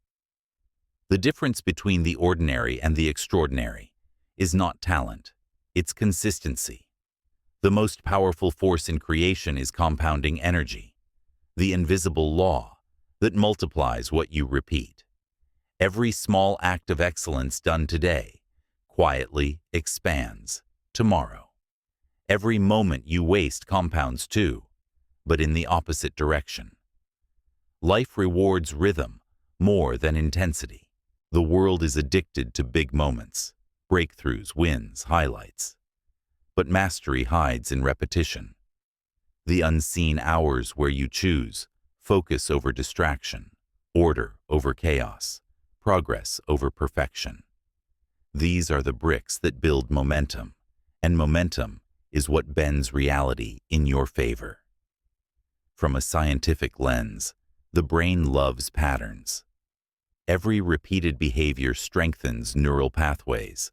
The difference between the ordinary and the extraordinary is not talent, it's consistency. The most powerful force in creation is compounding energy, the invisible law that multiplies what you repeat. Every small act of excellence done today quietly expands tomorrow. Every moment you waste compounds too, but in the opposite direction. Life rewards rhythm more than intensity. The world is addicted to big moments, breakthroughs, wins, highlights. But mastery hides in repetition. The unseen hours where you choose focus over distraction, order over chaos, progress over perfection. These are the bricks that build momentum, and momentum is what bends reality in your favor. From a scientific lens, the brain loves patterns. Every repeated behavior strengthens neural pathways,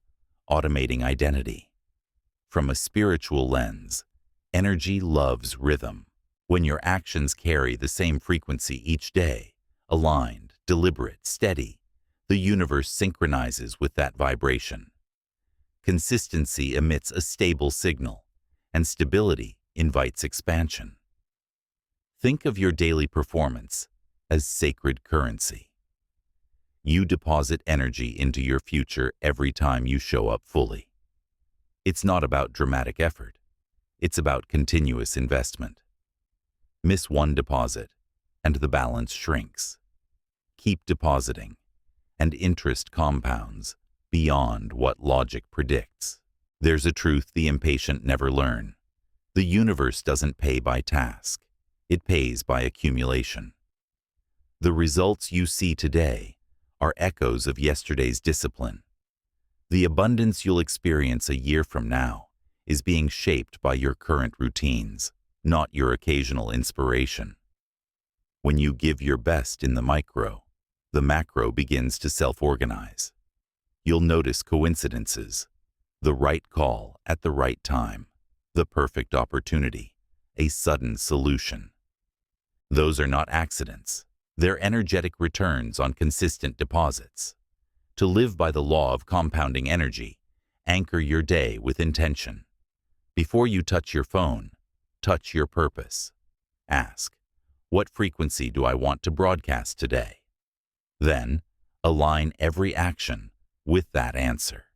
automating identity. From a spiritual lens, energy loves rhythm. When your actions carry the same frequency each day, aligned, deliberate, steady, the universe synchronizes with that vibration. Consistency emits a stable signal, and stability invites expansion. Think of your daily performance as sacred currency. You deposit energy into your future every time you show up fully. It's not about dramatic effort. It's about continuous investment. Miss one deposit, and the balance shrinks. Keep depositing, and interest compounds beyond what logic predicts. There's a truth the impatient never learn. The universe doesn't pay by task. It pays by accumulation. The results you see today are echoes of yesterday's discipline. The abundance you'll experience a year from now is being shaped by your current routines, not your occasional inspiration. When you give your best in the micro, the macro begins to self-organize. You'll notice coincidences, the right call at the right time, the perfect opportunity, a sudden solution. Those are not accidents. They're energetic returns on consistent deposits. To live by the law of compounding energy, anchor your day with intention. Before you touch your phone, touch your purpose. Ask, what frequency do I want to broadcast today? Then, align every action with that answer.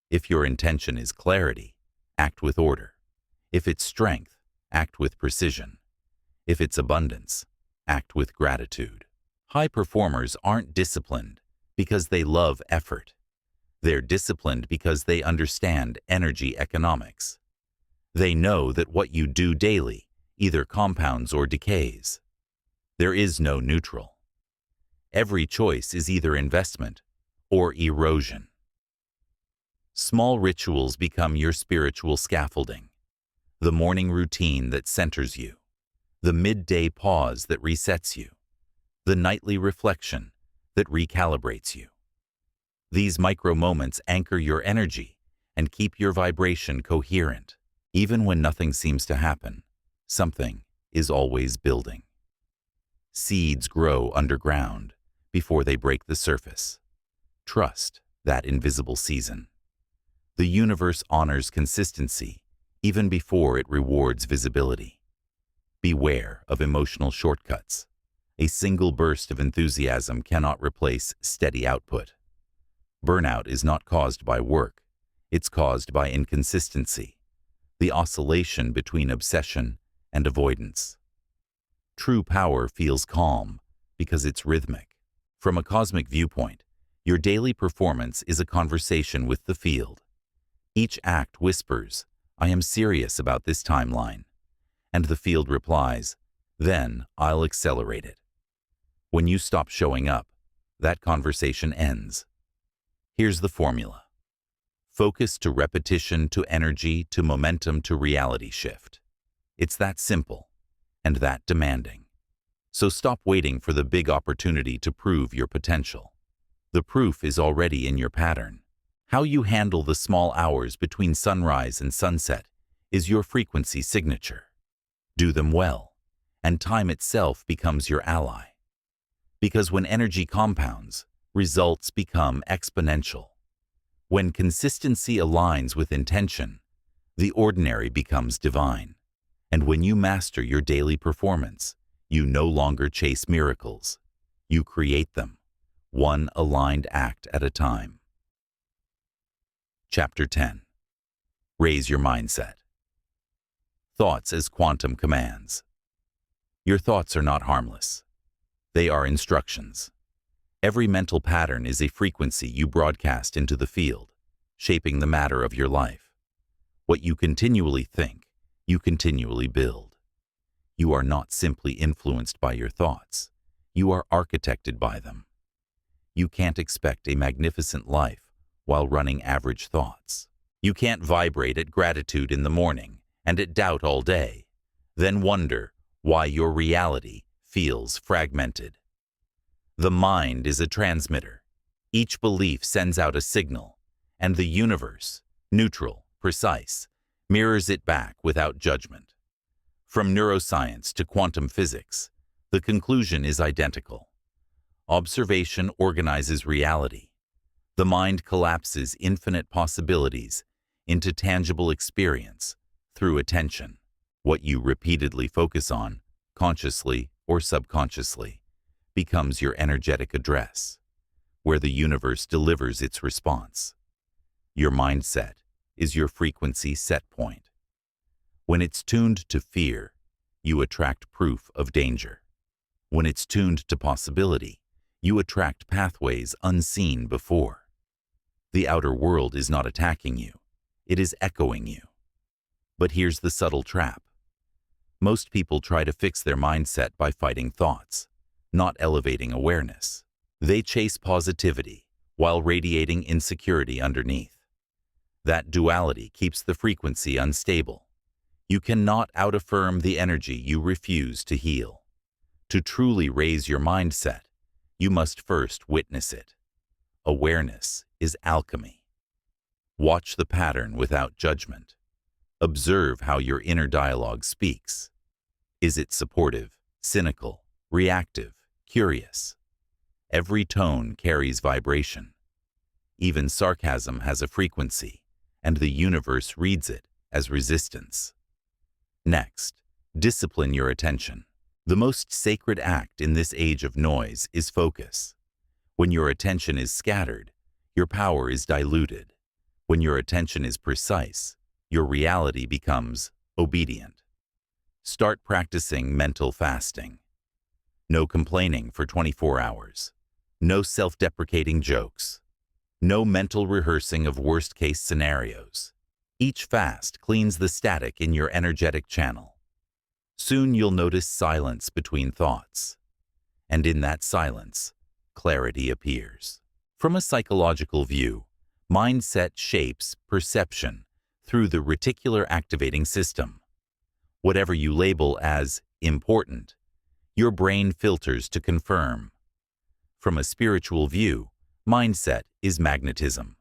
If your intention is clarity, act with order. If it's strength, act with precision. If it's abundance, act with gratitude. High performers aren't disciplined because they love effort. They're disciplined because they understand energy economics. They know that what you do daily either compounds or decays. There is no neutral. Every choice is either investment or erosion. Small rituals become your spiritual scaffolding. The morning routine that centers you. The midday pause that resets you. The nightly reflection that recalibrates you. These micro moments anchor your energy and keep your vibration coherent. Even when nothing seems to happen, something is always building. Seeds grow underground before they break the surface. Trust that invisible season. The universe honors consistency even before it rewards visibility. Beware of emotional shortcuts. A single burst of enthusiasm cannot replace steady output. Burnout is not caused by work, it's caused by inconsistency, the oscillation between obsession and avoidance. True power feels calm because it's rhythmic. From a cosmic viewpoint, your daily performance is a conversation with the field. Each act whispers, "I am serious about this timeline," and the field replies, "Then I'll accelerate it." When you stop showing up, that conversation ends. Here's the formula. Focus to repetition to energy to momentum to reality shift. It's that simple and that demanding. So stop waiting for the big opportunity to prove your potential. The proof is already in your pattern. How you handle the small hours between sunrise and sunset is your frequency signature. Do them well, and time itself becomes your ally. Because when energy compounds, results become exponential. When consistency aligns with intention, the ordinary becomes divine. And when you master your daily performance, you no longer chase miracles. You create them, one aligned act at a time. Chapter 10. Raise your mindset. Thoughts as quantum commands. Your thoughts are not harmless. They are instructions. Every mental pattern is a frequency you broadcast into the field, shaping the matter of your life. What you continually think, you continually build. You are not simply influenced by your thoughts. You are architected by them. You can't expect a magnificent life while running average thoughts. You can't vibrate at gratitude in the morning and at doubt all day, then wonder why your reality feels fragmented. The mind is a transmitter. Each belief sends out a signal, and the universe, neutral, precise, mirrors it back without judgment. From neuroscience to quantum physics, the conclusion is identical. Observation organizes reality. The mind collapses infinite possibilities into tangible experience through attention. What you repeatedly focus on, consciously or subconsciously, becomes your energetic address, where the universe delivers its response. Your mindset is your frequency set point. When it's tuned to fear, you attract proof of danger. When it's tuned to possibility, you attract pathways unseen before. The outer world is not attacking you, it is echoing you. But here's the subtle trap. Most people try to fix their mindset by fighting thoughts, not elevating awareness. They chase positivity while radiating insecurity underneath. That duality keeps the frequency unstable. You cannot out-affirm the energy you refuse to heal. To truly raise your mindset, you must first witness it. Awareness is alchemy. Watch the pattern without judgment. Observe how your inner dialogue speaks. Is it supportive, cynical, reactive, curious? Every tone carries vibration. Even sarcasm has a frequency, and the universe reads it as resistance. Next, discipline your attention. The most sacred act in this age of noise is focus. When your attention is scattered, your power is diluted. When your attention is precise, your reality becomes obedient. Start practicing mental fasting. No complaining for 24 hours. No self-deprecating jokes. No mental rehearsing of worst-case scenarios. Each fast cleans the static in your energetic channel. Soon you'll notice silence between thoughts. And in that silence, clarity appears. From a psychological view, mindset shapes perception through the reticular activating system. Whatever you label as important, your brain filters to confirm. From a spiritual view, mindset is magnetism.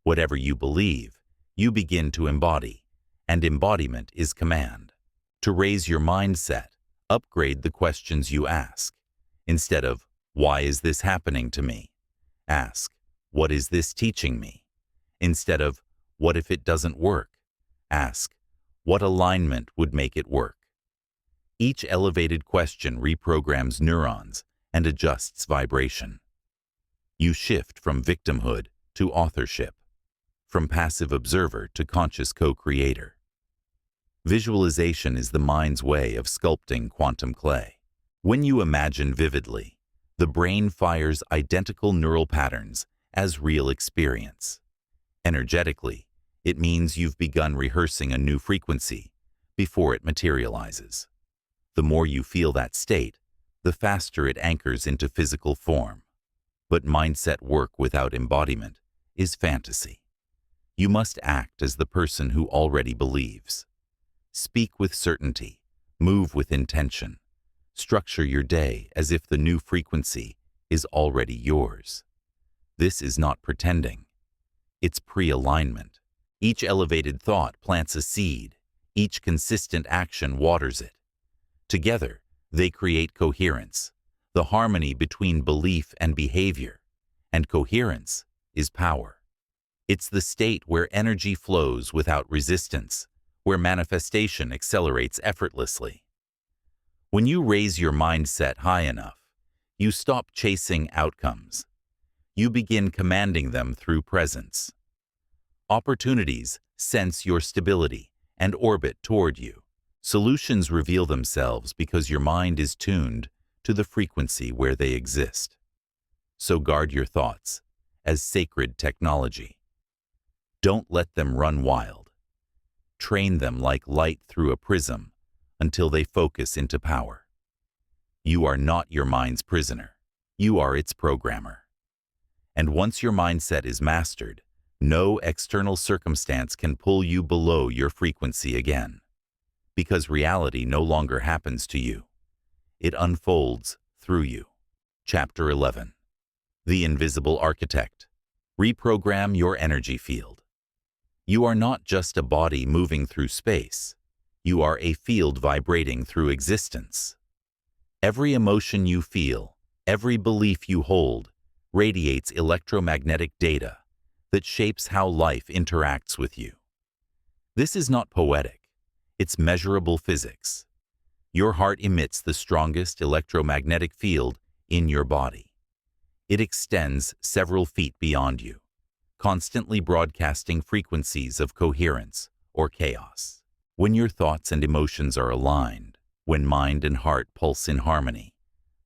Whatever you believe, you begin to embody, and embodiment is command. To raise your mindset, upgrade the questions you ask. Instead of, "Why is this happening to me?" ask, "What is this teaching me?" Instead of, "What if it doesn't work?" ask, "What alignment would make it work?" Each elevated question reprograms neurons and adjusts vibration. You shift from victimhood to authorship, from passive observer to conscious co-creator. Visualization is the mind's way of sculpting quantum clay. When you imagine vividly, the brain fires identical neural patterns as real experience. Energetically, it means you've begun rehearsing a new frequency before it materializes. The more you feel that state, the faster it anchors into physical form. But mindset work without embodiment is fantasy. You must act as the person who already believes. Speak with certainty, move with intention. Structure your day as if the new frequency is already yours. This is not pretending. It's pre-alignment. Each elevated thought plants a seed. Each consistent action waters it. Together, they create coherence, the harmony between belief and behavior. And coherence is power. It's the state where energy flows without resistance, where manifestation accelerates effortlessly. When you raise your mindset high enough, you stop chasing outcomes. You begin commanding them through presence. Opportunities sense your stability and orbit toward you. Solutions reveal themselves because your mind is tuned to the frequency where they exist. So guard your thoughts as sacred technology. Don't let them run wild. Train them like light through a prism until they focus into power. You are not your mind's prisoner. You are its programmer. And once your mindset is mastered, no external circumstance can pull you below your frequency again. Because reality no longer happens to you. It unfolds through you. Chapter 11. The Invisible Architect. Reprogram your energy field. You are not just a body moving through space. You are a field vibrating through existence. Every emotion you feel, every belief you hold, radiates electromagnetic data that shapes how life interacts with you. This is not poetic. It's measurable physics. Your heart emits the strongest electromagnetic field in your body. It extends several feet beyond you, constantly broadcasting frequencies of coherence or chaos. When your thoughts and emotions are aligned, when mind and heart pulse in harmony,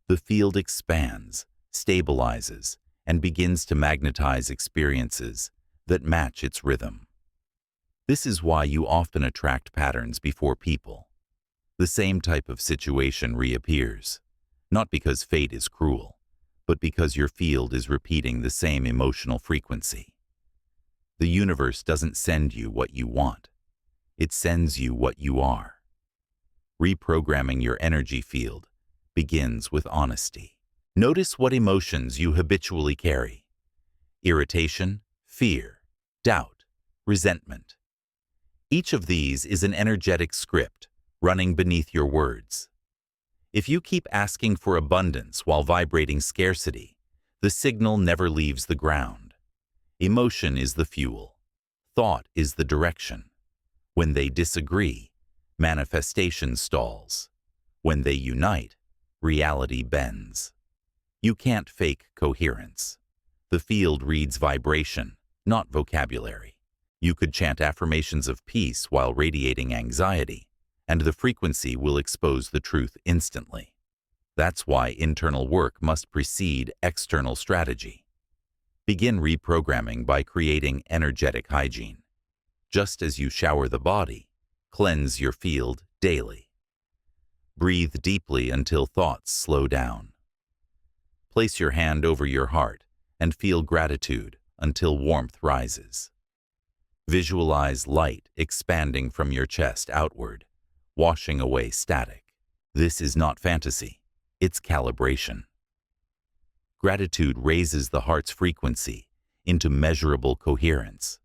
the field expands, stabilizes, and begins to magnetize experiences that match its rhythm. This is why you often attract patterns before people. The same type of situation reappears, not because fate is cruel, but because your field is repeating the same emotional frequency. The universe doesn't send you what you want. It sends you what you are. Reprogramming your energy field begins with honesty. Notice what emotions you habitually carry. Irritation, fear, doubt, resentment. Each of these is an energetic script running beneath your words. If you keep asking for abundance while vibrating scarcity, the signal never leaves the ground. Emotion is the fuel. Thought is the direction. When they disagree, manifestation stalls. When they unite, reality bends. You can't fake coherence. The field reads vibration, not vocabulary. You could chant affirmations of peace while radiating anxiety, and the frequency will expose the truth instantly. That's why internal work must precede external strategy. Begin reprogramming by creating energetic hygiene. Just as you shower the body, cleanse your field daily. Breathe deeply until thoughts slow down. Place your hand over your heart and feel gratitude until warmth rises. Visualize light expanding from your chest outward, washing away static. This is not fantasy, it's calibration. Gratitude raises the heart's frequency into measurable coherence.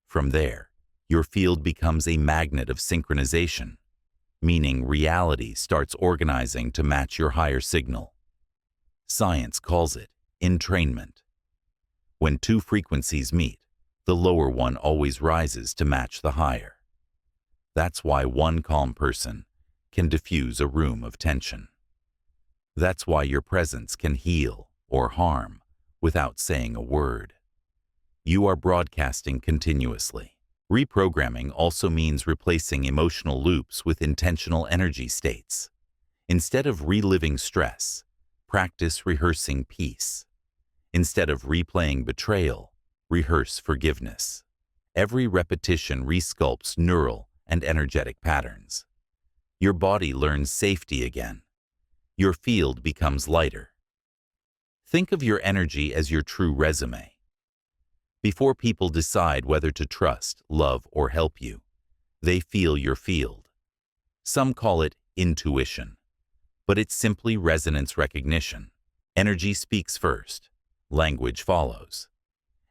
From there, your field becomes a magnet of synchronization, meaning reality starts organizing to match your higher signal. Science calls it entrainment. When two frequencies meet, the lower one always rises to match the higher. That's why one calm person can diffuse a room of tension. That's why your presence can heal or harm without saying a word. You are broadcasting continuously. Reprogramming also means replacing emotional loops with intentional energy states. Instead of reliving stress, practice rehearsing peace. Instead of replaying betrayal, rehearse forgiveness. Every repetition resculpts neural and energetic patterns. Your body learns safety again. Your field becomes lighter. Think of your energy as your true resume. Before people decide whether to trust, love, or help you, they feel your field. Some call it intuition, but it's simply resonance recognition. Energy speaks first, language follows.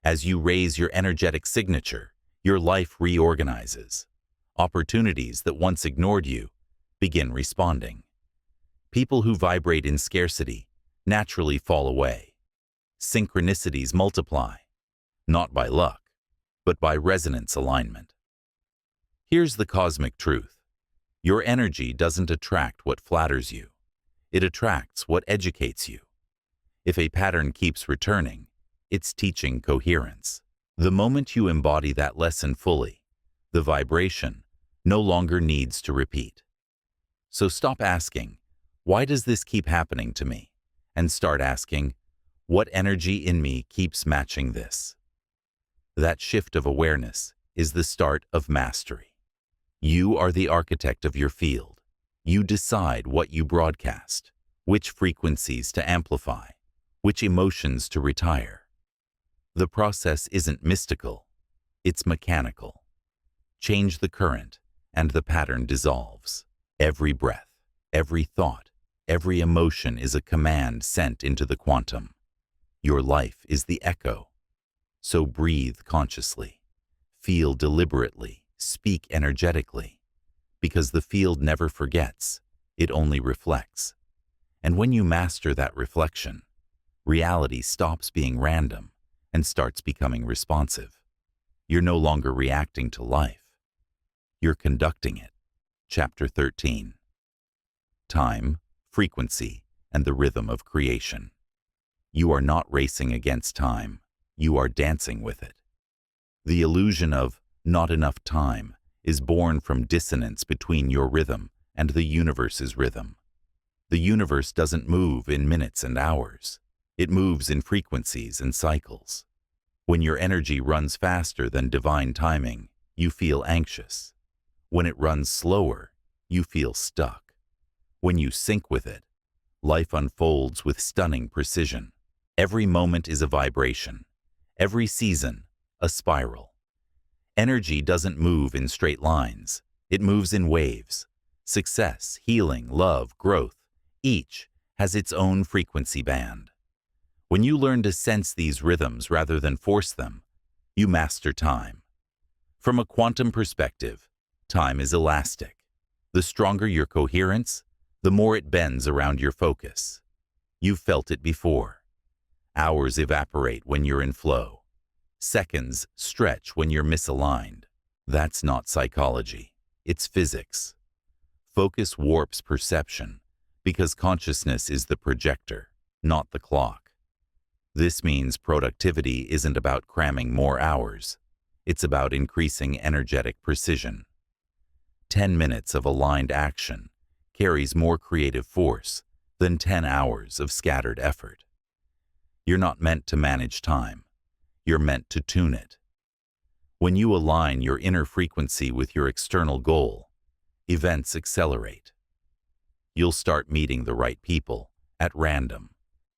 As you raise your energetic signature, your life reorganizes. Opportunities that once ignored you begin responding. People who vibrate in scarcity naturally fall away. Synchronicities multiply, not by luck, but by resonance alignment. Here's the cosmic truth. Your energy doesn't attract what flatters you. It attracts what educates you. If a pattern keeps returning, it's teaching coherence. The moment you embody that lesson fully, the vibration no longer needs to repeat. So stop asking, why does this keep happening to me? And start asking, what energy in me keeps matching this? That shift of awareness is the start of mastery. You are the architect of your field. You decide what you broadcast, which frequencies to amplify, which emotions to retire. The process isn't mystical, it's mechanical. Change the current, and the pattern dissolves. Every breath, every thought, every emotion is a command sent into the quantum. Your life is the echo. So breathe consciously, feel deliberately, speak energetically, because the field never forgets, it only reflects. And when you master that reflection, reality stops being random and starts becoming responsive. You're no longer reacting to life. You're conducting it. Chapter 13. Time, frequency, and the rhythm of creation. You are not racing against time. You are dancing with it. The illusion of not enough time is born from dissonance between your rhythm and the universe's rhythm. The universe doesn't move in minutes and hours. It moves in frequencies and cycles. When your energy runs faster than divine timing, you feel anxious. When it runs slower, you feel stuck. When you sync with it, life unfolds with stunning precision. Every moment is a vibration. Every season, a spiral. Energy doesn't move in straight lines. It moves in waves. Success, healing, love, growth, each has its own frequency band. When you learn to sense these rhythms rather than force them, you master time. From a quantum perspective, time is elastic. The stronger your coherence, the more it bends around your focus. You've felt it before. Hours evaporate when you're in flow. Seconds stretch when you're misaligned. That's not psychology. It's physics. Focus warps perception because consciousness is the projector, not the clock. This means productivity isn't about cramming more hours. It's about increasing energetic precision. 10 minutes of aligned action carries more creative force than 10 hours of scattered effort. You're not meant to manage time. You're meant to tune it. When you align your inner frequency with your external goal, events accelerate. You'll start meeting the right people at random.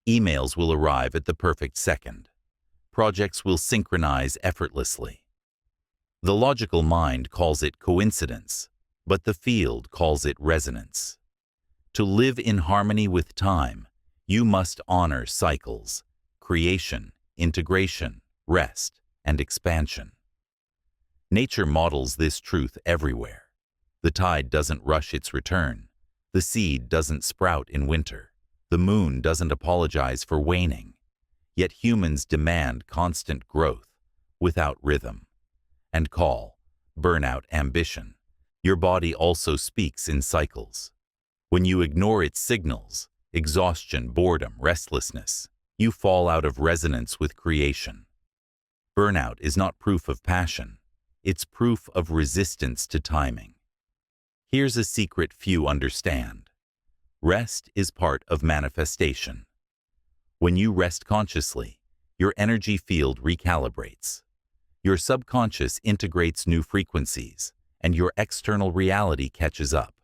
Emails will arrive at the perfect second. Projects will synchronize effortlessly. The logical mind calls it coincidence, but the field calls it resonance. To live in harmony with time, you must honor cycles, creation, integration, rest, and expansion. Nature models this truth everywhere. The tide doesn't rush its return. The seed doesn't sprout in winter. The moon doesn't apologize for waning. Yet humans demand constant growth without rhythm and call burnout ambition. Your body also speaks in cycles. When you ignore its signals, exhaustion, boredom, restlessness, you fall out of resonance with creation. Burnout is not proof of passion. It's proof of resistance to timing. Here's a secret few understand. Rest is part of manifestation. When you rest consciously, your energy field recalibrates. Your subconscious integrates new frequencies, and your external reality catches up.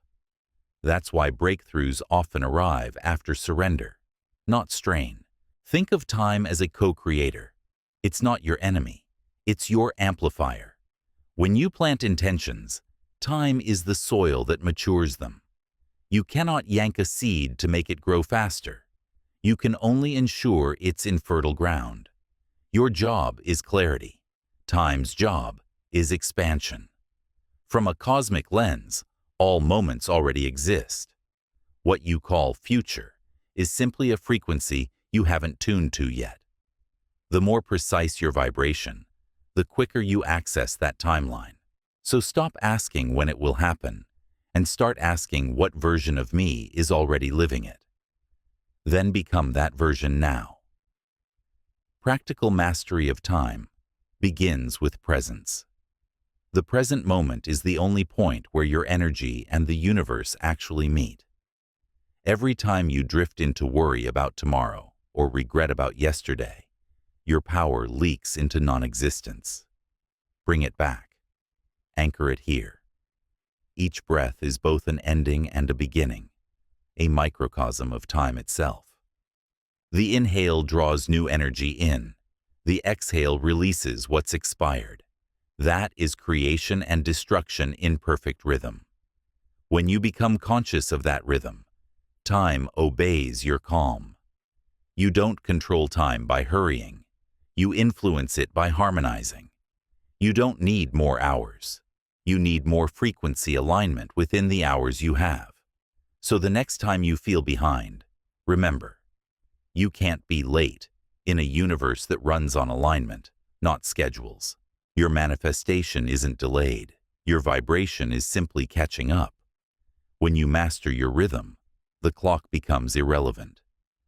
That's why breakthroughs often arrive after surrender, not strain. Think of time as a co-creator. It's not your enemy. It's your amplifier. When you plant intentions, time is the soil that matures them. You cannot yank a seed to make it grow faster. You can only ensure it's in fertile ground. Your job is clarity. Time's job is expansion. From a cosmic lens, all moments already exist. What you call future is simply a frequency you haven't tuned to yet. The more precise your vibration, the quicker you access that timeline. So stop asking when it will happen and start asking what version of me is already living it. Then become that version now. Practical mastery of time begins with presence. The present moment is the only point where your energy and the universe actually meet. Every time you drift into worry about tomorrow or regret about yesterday, your power leaks into non-existence. Bring it back. Anchor it here. Each breath is both an ending and a beginning, a microcosm of time itself. The inhale draws new energy in. The exhale releases what's expired. That is creation and destruction in perfect rhythm. When you become conscious of that rhythm, time obeys your calm. You don't control time by hurrying. You influence it by harmonizing. You don't need more hours. You need more frequency alignment within the hours you have. So the next time you feel behind, remember, you can't be late in a universe that runs on alignment, not schedules. Your manifestation isn't delayed. Your vibration is simply catching up. When you master your rhythm, the clock becomes irrelevant.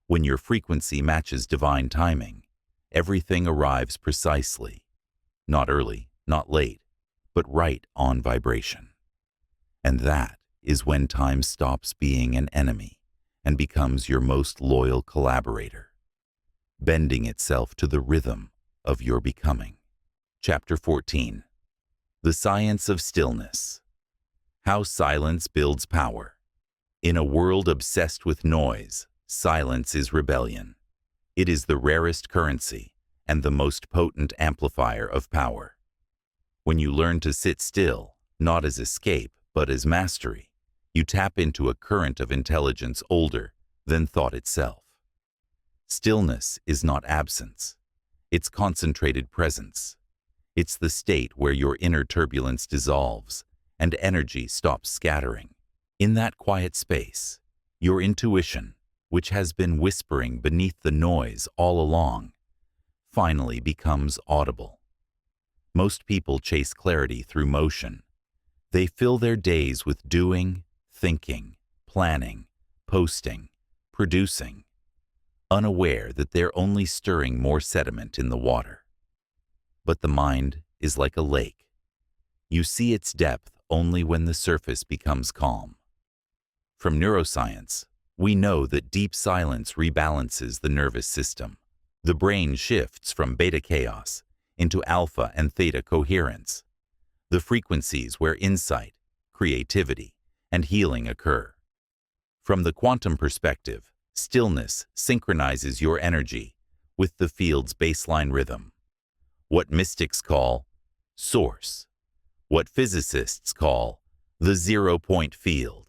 When your frequency matches divine timing, everything arrives precisely. Not early, not late, but right on vibration. And that is when time stops being an enemy and becomes your most loyal collaborator, bending itself to the rhythm of your becoming. Chapter 14. The Science of Stillness. How Silence Builds Power. In a world obsessed with noise, silence is rebellion. It is the rarest currency and the most potent amplifier of power. When you learn to sit still, not as escape, but as mastery, you tap into a current of intelligence older than thought itself. Stillness is not absence. It's concentrated presence. It's the state where your inner turbulence dissolves and energy stops scattering. In that quiet space, your intuition, which has been whispering beneath the noise all along, finally becomes audible. Most people chase clarity through motion. They fill their days with doing, thinking, planning, posting, producing, unaware that they're only stirring more sediment in the water. But the mind is like a lake. You see its depth only when the surface becomes calm. From neuroscience, We know that deep silence rebalances the nervous system. The brain shifts from beta chaos into alpha and theta coherence, the frequencies where insight, creativity, and healing occur. From the quantum perspective, stillness synchronizes your energy with the field's baseline rhythm. What mystics call source, what physicists call the zero-point field.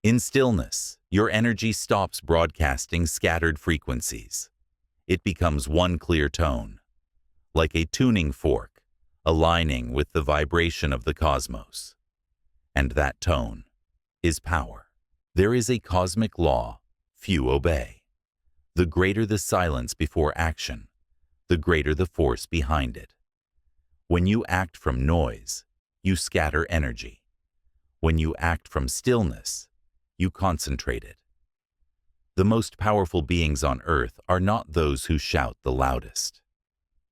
In stillness, your energy stops broadcasting scattered frequencies. It becomes one clear tone, like a tuning fork, aligning with the vibration of the cosmos. And that tone is power. There is a cosmic law few obey. The greater the silence before action, the greater the force behind it. When you act from noise, you scatter energy. When you act from stillness, you concentrate it. The most powerful beings on earth are not those who shout the loudest.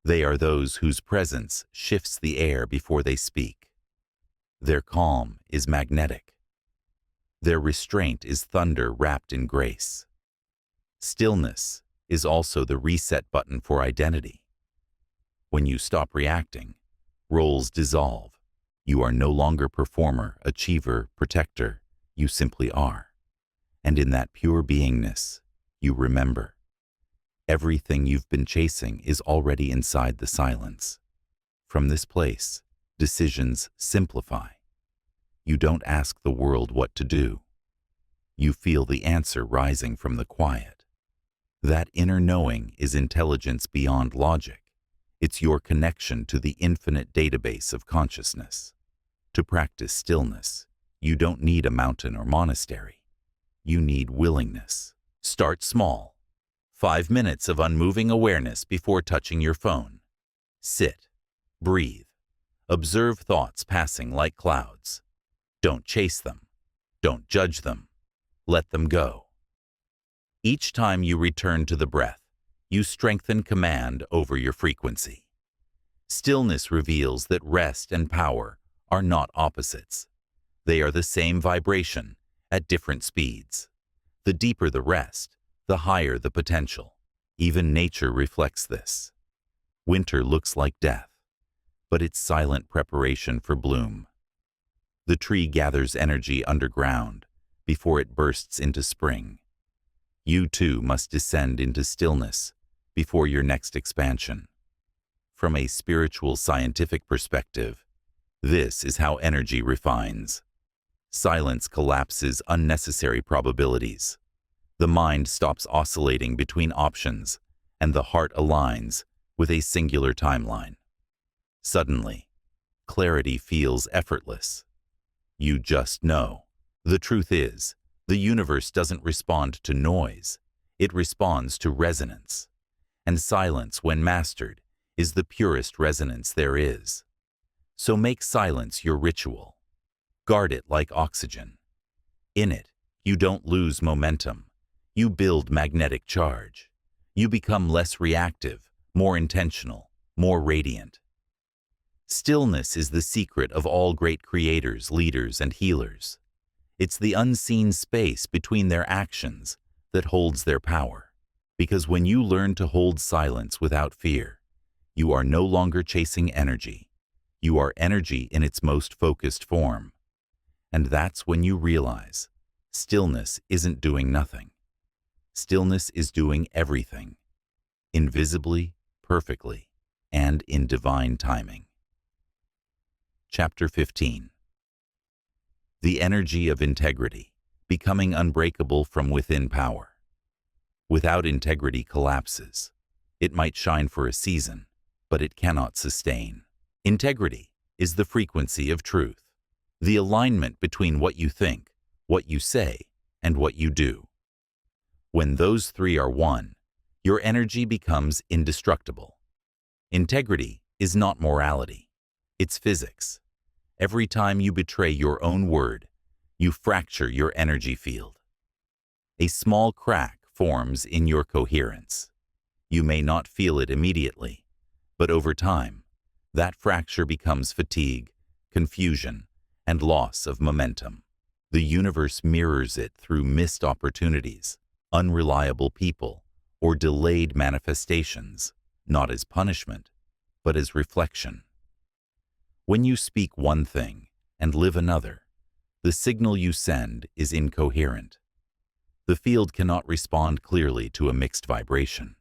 They are those whose presence shifts the air before they speak. Their calm is magnetic. Their restraint is thunder wrapped in grace. Stillness is also the reset button for identity. When you stop reacting, roles dissolve. You are no longer performer, achiever, protector. You simply are. And in that pure beingness, you remember. Everything you've been chasing is already inside the silence. From this place, decisions simplify. You don't ask the world what to do. You feel the answer rising from the quiet. That inner knowing is intelligence beyond logic. It's your connection to the infinite database of consciousness. To practice stillness, you don't need a mountain or monastery. You need willingness. Start small. 5 minutes of unmoving awareness before touching your phone. Sit. Breathe. Observe thoughts passing like clouds. Don't chase them. Don't judge them. Let them go. Each time you return to the breath, you strengthen command over your frequency. Stillness reveals that rest and power are not opposites. They are the same vibration at different speeds. The deeper the rest, the higher the potential. Even nature reflects this. Winter looks like death, but it's silent preparation for bloom. The tree gathers energy underground before it bursts into spring. You too must descend into stillness before your next expansion. From a spiritual scientific perspective, this is how energy refines. Silence collapses unnecessary probabilities. The mind stops oscillating between options, and the heart aligns with a singular timeline. Suddenly, clarity feels effortless. You just know. The truth is, the universe doesn't respond to noise. It responds to resonance. And silence, when mastered, is the purest resonance there is. So make silence your ritual. Guard it like oxygen. In it, you don't lose momentum. You build magnetic charge. You become less reactive, more intentional, more radiant. Stillness is the secret of all great creators, leaders, and healers. It's the unseen space between their actions that holds their power. Because when you learn to hold silence without fear, you are no longer chasing energy. You are energy in its most focused form. And that's when you realize stillness isn't doing nothing. Stillness is doing everything, invisibly, perfectly, and in divine timing. Chapter 15. The energy of integrity, becoming unbreakable from within power. Without integrity collapses. It might shine for a season, but it cannot sustain. Integrity is the frequency of truth, the alignment between what you think, what you say, and what you do. When those three are one, your energy becomes indestructible. Integrity is not morality. It's physics. Every time you betray your own word, you fracture your energy field. A small crack forms in your coherence. You may not feel it immediately, but over time, that fracture becomes fatigue, confusion, and loss of momentum. The universe mirrors it through missed opportunities, unreliable people, or delayed manifestations, not as punishment, but as reflection. When you speak one thing and live another, the signal you send is incoherent. The field cannot respond clearly to a mixed vibration.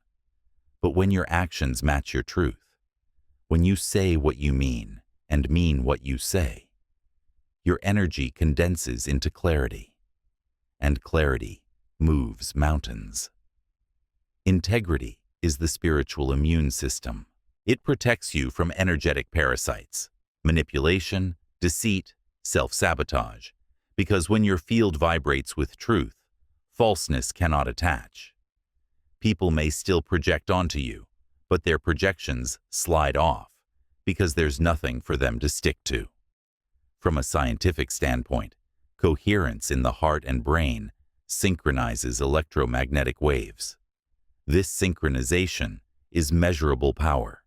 But when your actions match your truth, when you say what you mean and mean what you say, your energy condenses into clarity, and clarity moves mountains. Integrity is the spiritual immune system. It protects you from energetic parasites, manipulation, deceit, self-sabotage, because when your field vibrates with truth, falseness cannot attach. People may still project onto you, but their projections slide off because there's nothing for them to stick to. From a scientific standpoint, coherence in the heart and brain synchronizes electromagnetic waves. This synchronization is measurable power.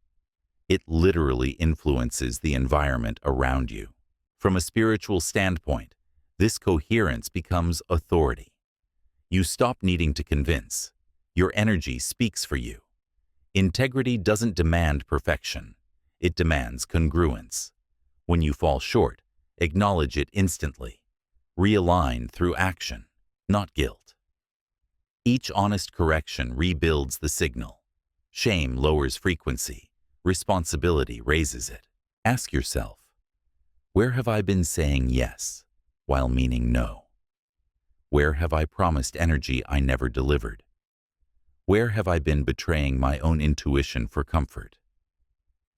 It literally influences the environment around you. From a spiritual standpoint, this coherence becomes authority. You stop needing to convince. Your energy speaks for you. Integrity doesn't demand perfection. It demands congruence. When you fall short, acknowledge it instantly. Realign through action, not guilt. Each honest correction rebuilds the signal. Shame lowers frequency. Responsibility raises it. Ask yourself, where have I been saying yes while meaning no? Where have I promised energy I never delivered? Where have I been betraying my own intuition for comfort?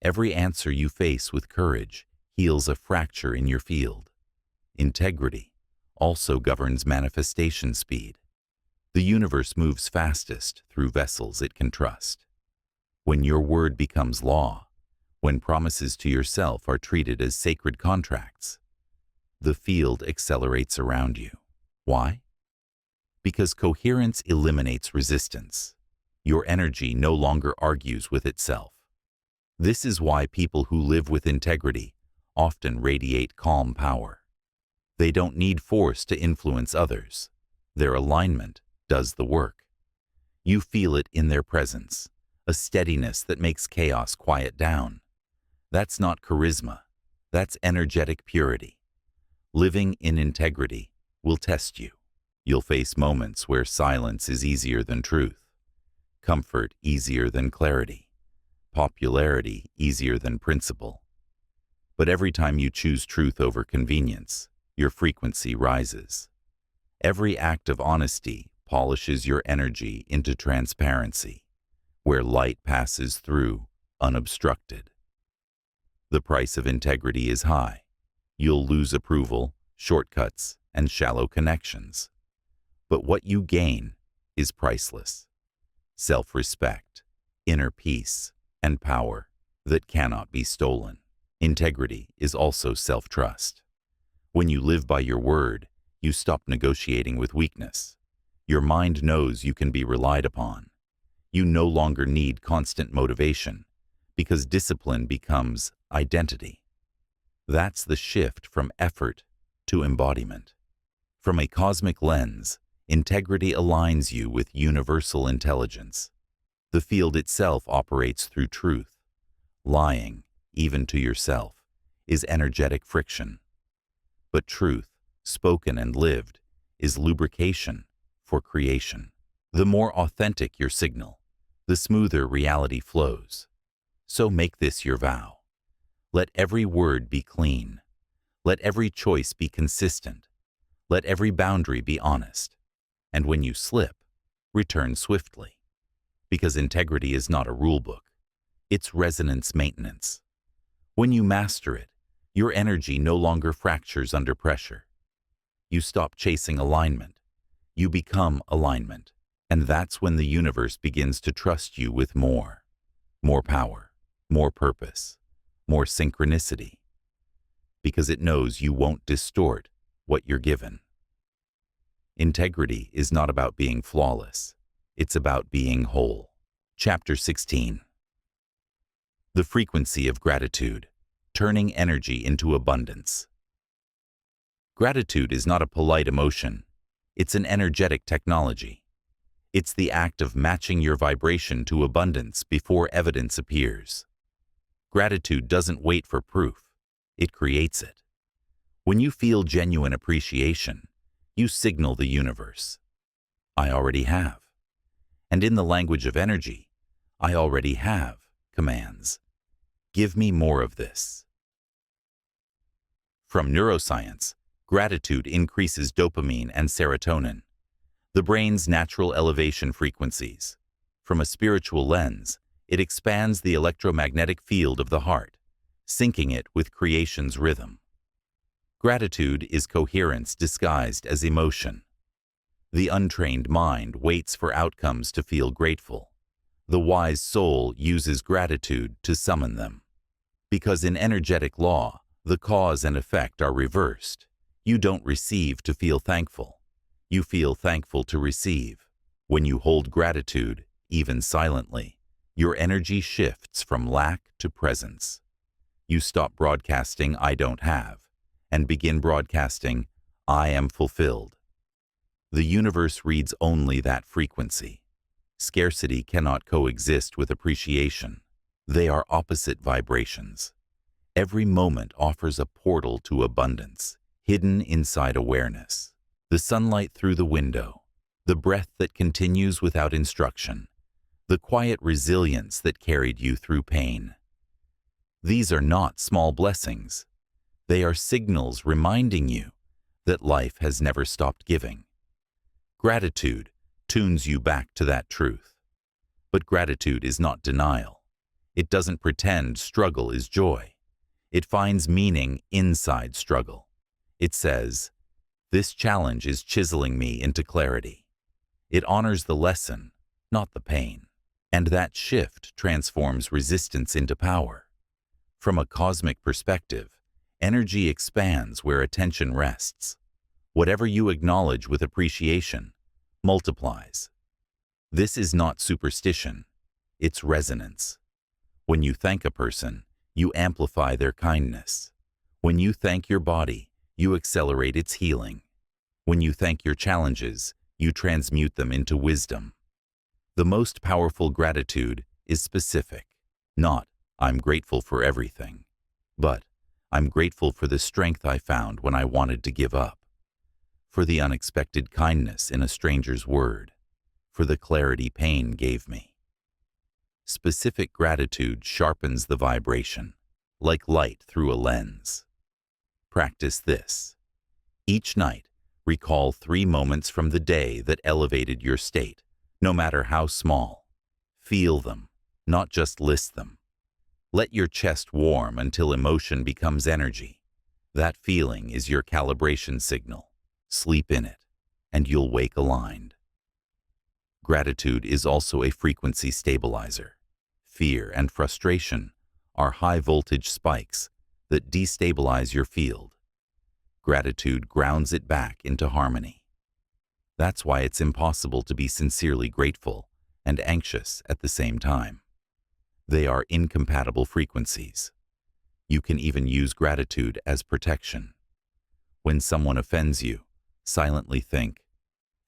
Every answer you face with courage heals a fracture in your field. Integrity also governs manifestation speed. The universe moves fastest through vessels it can trust. When your word becomes law, when promises to yourself are treated as sacred contracts, the field accelerates around you. Why? Because coherence eliminates resistance. Your energy no longer argues with itself. This is why people who live with integrity often radiate calm power. They don't need force to influence others. Their alignment does the work. You feel it in their presence, a steadiness that makes chaos quiet down. That's not charisma. That's energetic purity. Living in integrity will test you. You'll face moments where silence is easier than truth, comfort easier than clarity, popularity easier than principle. But every time you choose truth over convenience, your frequency rises. Every act of honesty polishes your energy into transparency, where light passes through unobstructed. The price of integrity is high. You'll lose approval, shortcuts, and shallow connections. But what you gain is priceless. Self-respect, inner peace, and power that cannot be stolen. Integrity is also self-trust. When you live by your word, you stop negotiating with weakness. Your mind knows you can be relied upon. You no longer need constant motivation because discipline becomes identity. That's the shift from effort to embodiment. From a cosmic lens, integrity aligns you with universal intelligence. The field itself operates through truth. Lying, even to yourself, is energetic friction. But truth, spoken and lived, is lubrication for creation. The more authentic your signal, the smoother reality flows. So make this your vow. Let every word be clean. Let every choice be consistent. Let every boundary be honest. And when you slip, return swiftly. Because integrity is not a rule book. It's resonance maintenance. When you master it, your energy no longer fractures under pressure. You stop chasing alignment. You become alignment. And that's when the universe begins to trust you with more power, more purpose, more synchronicity. Because it knows you won't distort what you're given. Integrity is not about being flawless. It's about being whole. Chapter 16. The frequency of gratitude, turning energy into abundance. Gratitude is not a polite emotion. It's an energetic technology. It's the act of matching your vibration to abundance before evidence appears. Gratitude doesn't wait for proof. It creates it. When you feel genuine appreciation, you signal the universe. I already have. And in the language of energy, I already have commands. Give me more of this. From neuroscience, gratitude increases dopamine and serotonin, the brain's natural elevation frequencies. From a spiritual lens, it expands the electromagnetic field of the heart, syncing it with creation's rhythm. Gratitude is coherence disguised as emotion. The untrained mind waits for outcomes to feel grateful. The wise soul uses gratitude to summon them. Because in energetic law, the cause and effect are reversed. You don't receive to feel thankful. You feel thankful to receive. When you hold gratitude, even silently, your energy shifts from lack to presence. You stop broadcasting "I don't have" and begin broadcasting "I am fulfilled." The universe reads only that frequency. Scarcity cannot coexist with appreciation. They are opposite vibrations. Every moment offers a portal to abundance, hidden inside awareness. The sunlight through the window, the breath that continues without instruction, the quiet resilience that carried you through pain. These are not small blessings. They are signals reminding you that life has never stopped giving. Gratitude tunes you back to that truth. But gratitude is not denial. It doesn't pretend struggle is joy. It finds meaning inside struggle. It says, "This challenge is chiseling me into clarity." It honors the lesson, not the pain. And that shift transforms resistance into power. From a cosmic perspective, energy expands where attention rests. Whatever you acknowledge with appreciation multiplies. This is not superstition, it's resonance. When you thank a person, you amplify their kindness. When you thank your body, you accelerate its healing. When you thank your challenges, you transmute them into wisdom. The most powerful gratitude is specific, not "I'm grateful for everything," but "I'm grateful for the strength I found when I wanted to give up, for the unexpected kindness in a stranger's word, for the clarity pain gave me." Specific gratitude sharpens the vibration, like light through a lens. Practice this. Each night, recall 3 moments from the day that elevated your state, no matter how small. Feel them, not just list them. Let your chest warm until emotion becomes energy. That feeling is your calibration signal. Sleep in it, and you'll wake aligned. Gratitude is also a frequency stabilizer. Fear and frustration are high-voltage spikes that destabilize your field. Gratitude grounds it back into harmony. That's why it's impossible to be sincerely grateful and anxious at the same time. They are incompatible frequencies. You can even use gratitude as protection. When someone offends you, silently think,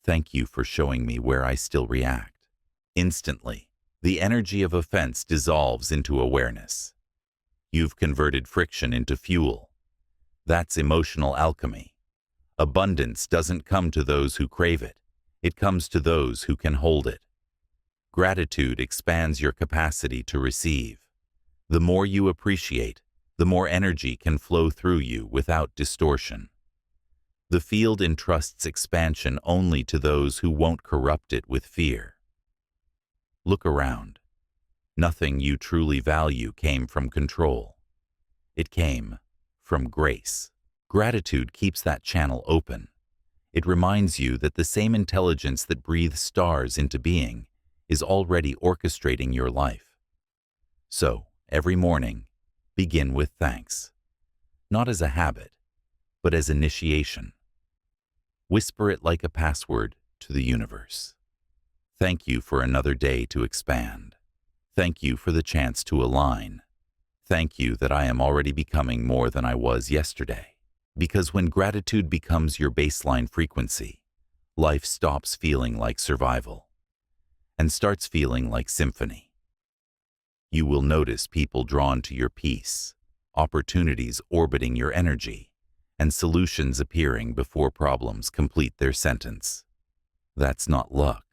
"Thank you for showing me where I still react." Instantly, the energy of offense dissolves into awareness. You've converted friction into fuel. That's emotional alchemy. Abundance doesn't come to those who crave it. It comes to those who can hold it. Gratitude expands your capacity to receive. The more you appreciate, the more energy can flow through you without distortion. The field entrusts expansion only to those who won't corrupt it with fear. Look around. Nothing you truly value came from control. It came from grace. Gratitude keeps that channel open. It reminds you that the same intelligence that breathes stars into being is already orchestrating your life. So, every morning, begin with thanks. Not as a habit, but as initiation. Whisper it like a password to the universe. Thank you for another day to expand. Thank you for the chance to align. Thank you that I am already becoming more than I was yesterday. Because when gratitude becomes your baseline frequency, life stops feeling like survival and starts feeling like symphony. You will notice people drawn to your peace, opportunities orbiting your energy, and solutions appearing before problems complete their sentence. That's not luck.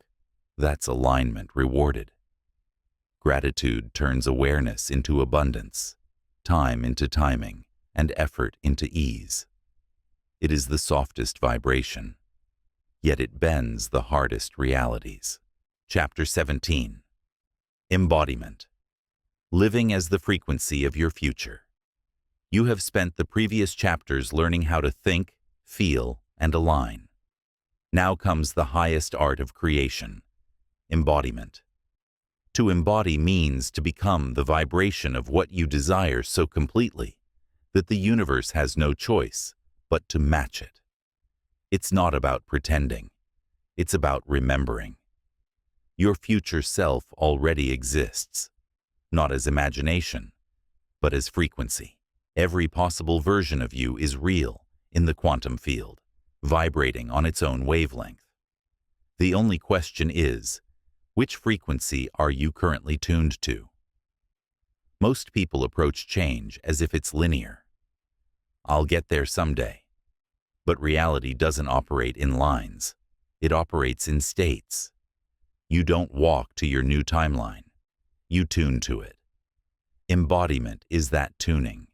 That's alignment rewarded. Gratitude turns awareness into abundance, time into timing, and effort into ease. It is the softest vibration, yet it bends the hardest realities. Chapter 17. Embodiment. Living as the frequency of your future. You have spent the previous chapters learning how to think, feel, and align. Now comes the highest art of creation, embodiment. To embody means to become the vibration of what you desire so completely that the universe has no choice but to match it. It's not about pretending. It's about remembering. Your future self already exists, not as imagination, but as frequency. Every possible version of you is real in the quantum field, vibrating on its own wavelength. The only question is, which frequency are you currently tuned to? Most people approach change as if it's linear. I'll get there someday. But reality doesn't operate in lines. It operates in states. You don't walk to your new timeline. You tune to it. Embodiment is that tuning.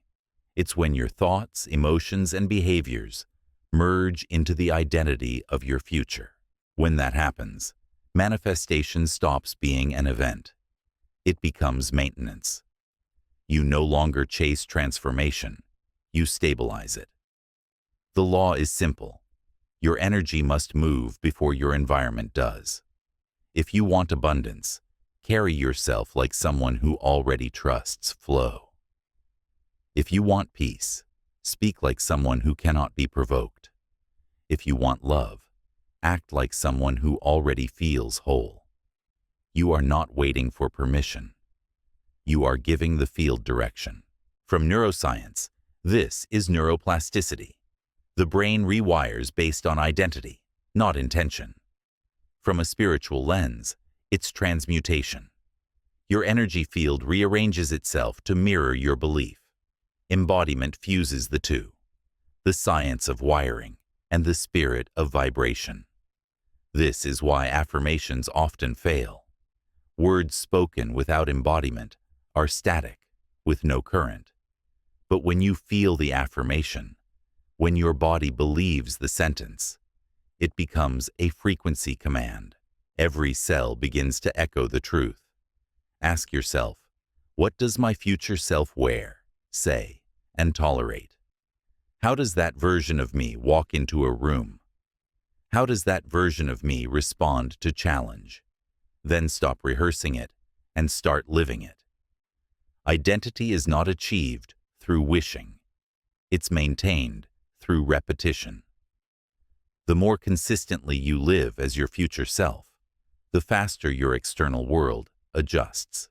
It's when your thoughts, emotions, and behaviors merge into the identity of your future. When that happens, manifestation stops being an event. It becomes maintenance. You no longer chase transformation. You stabilize it. The law is simple. Your energy must move before your environment does. If you want abundance, carry yourself like someone who already trusts flow. If you want peace, speak like someone who cannot be provoked. If you want love, act like someone who already feels whole. You are not waiting for permission. You are giving the field direction. From neuroscience, this is neuroplasticity. The brain rewires based on identity, not intention. From a spiritual lens, it's transmutation. Your energy field rearranges itself to mirror your belief. Embodiment fuses the two, the science of wiring and the spirit of vibration. This is why affirmations often fail. Words spoken without embodiment are static, with no current. But when you feel the affirmation, when your body believes the sentence, it becomes a frequency command. Every cell begins to echo the truth. Ask yourself, what does my future self wear, say, and tolerate? How does that version of me walk into a room? How does that version of me respond to challenge? Then stop rehearsing it and start living it. Identity is not achieved through wishing. It's maintained through repetition. The more consistently you live as your future self, the faster your external world adjusts.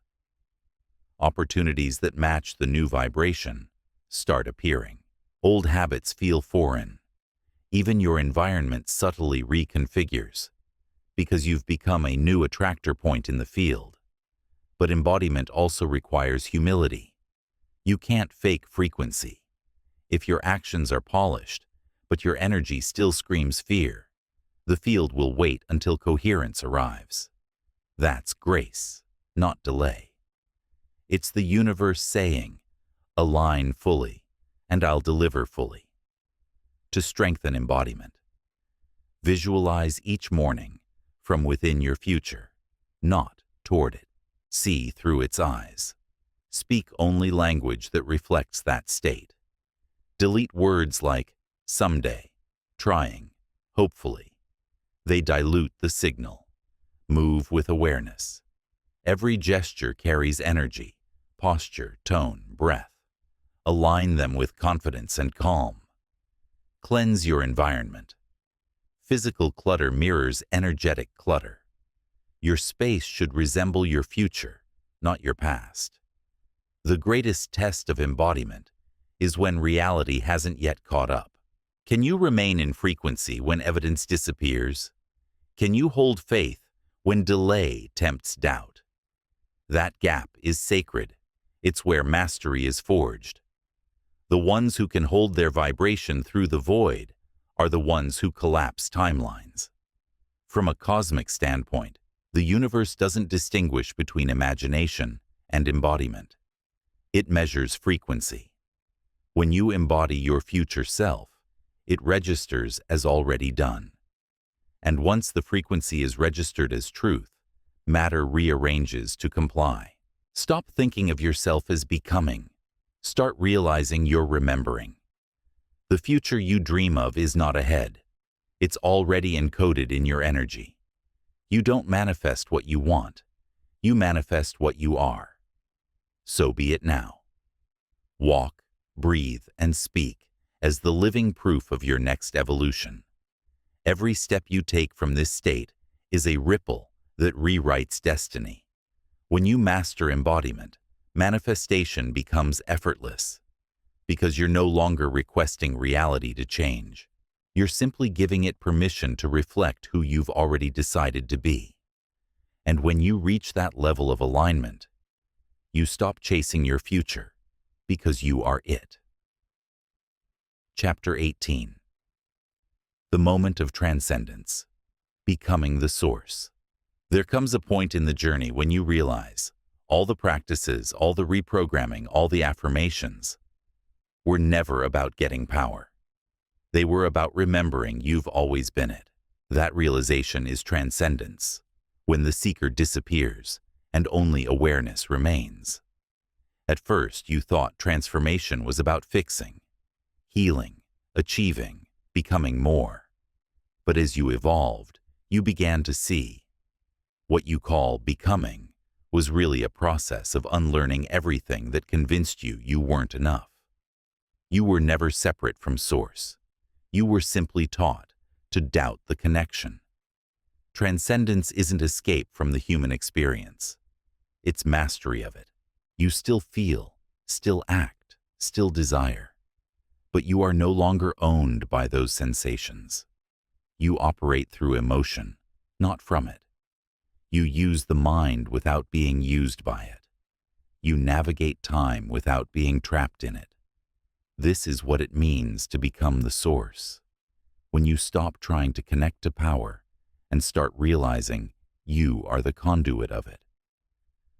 Opportunities that match the new vibration start appearing. Old habits feel foreign. Even your environment subtly reconfigures because you've become a new attractor point in the field. But embodiment also requires humility. You can't fake frequency. If your actions are polished, but your energy still screams fear, the field will wait until coherence arrives. That's grace, not delay. It's the universe saying, align fully, and I'll deliver fully. To strengthen embodiment, visualize each morning from within your future, not toward it. See through its eyes. Speak only language that reflects that state. Delete words like someday, trying, hopefully. They dilute the signal. Move with awareness. Every gesture carries energy, posture, tone, breath. Align them with confidence and calm. Cleanse your environment. Physical clutter mirrors energetic clutter. Your space should resemble your future, not your past. The greatest test of embodiment is when reality hasn't yet caught up. Can you remain in frequency when evidence disappears? Can you hold faith when delay tempts doubt? That gap is sacred. It's where mastery is forged. The ones who can hold their vibration through the void are the ones who collapse timelines. From a cosmic standpoint, the universe doesn't distinguish between imagination and embodiment. It measures frequency. When you embody your future self, it registers as already done. And once the frequency is registered as truth, matter rearranges to comply. Stop thinking of yourself as becoming. Start realizing you're remembering. The future you dream of is not ahead. It's already encoded in your energy. You don't manifest what you want. You manifest what you are. So be it now. Walk, breathe, and speak as the living proof of your next evolution. Every step you take from this state is a ripple that rewrites destiny. When you master embodiment, manifestation becomes effortless, because you're no longer requesting reality to change. You're simply giving it permission to reflect who you've already decided to be. And when you reach that level of alignment, you stop chasing your future, because you are it. Chapter 18. The moment of transcendence. Becoming the source. There comes a point in the journey when you realize all the practices, all the reprogramming, all the affirmations were never about getting power. They were about remembering you've always been it. That realization is transcendence, when the seeker disappears and only awareness remains. At first, you thought transformation was about fixing, healing, achieving, becoming more. But as you evolved, you began to see what you call becoming was really a process of unlearning everything that convinced you you weren't enough. You were never separate from Source. You were simply taught to doubt the connection. Transcendence isn't escape from the human experience. It's mastery of it. You still feel, still act, still desire. But you are no longer owned by those sensations. You operate through emotion, not from it. You use the mind without being used by it. You navigate time without being trapped in it. This is what it means to become the source. When you stop trying to connect to power and start realizing you are the conduit of it.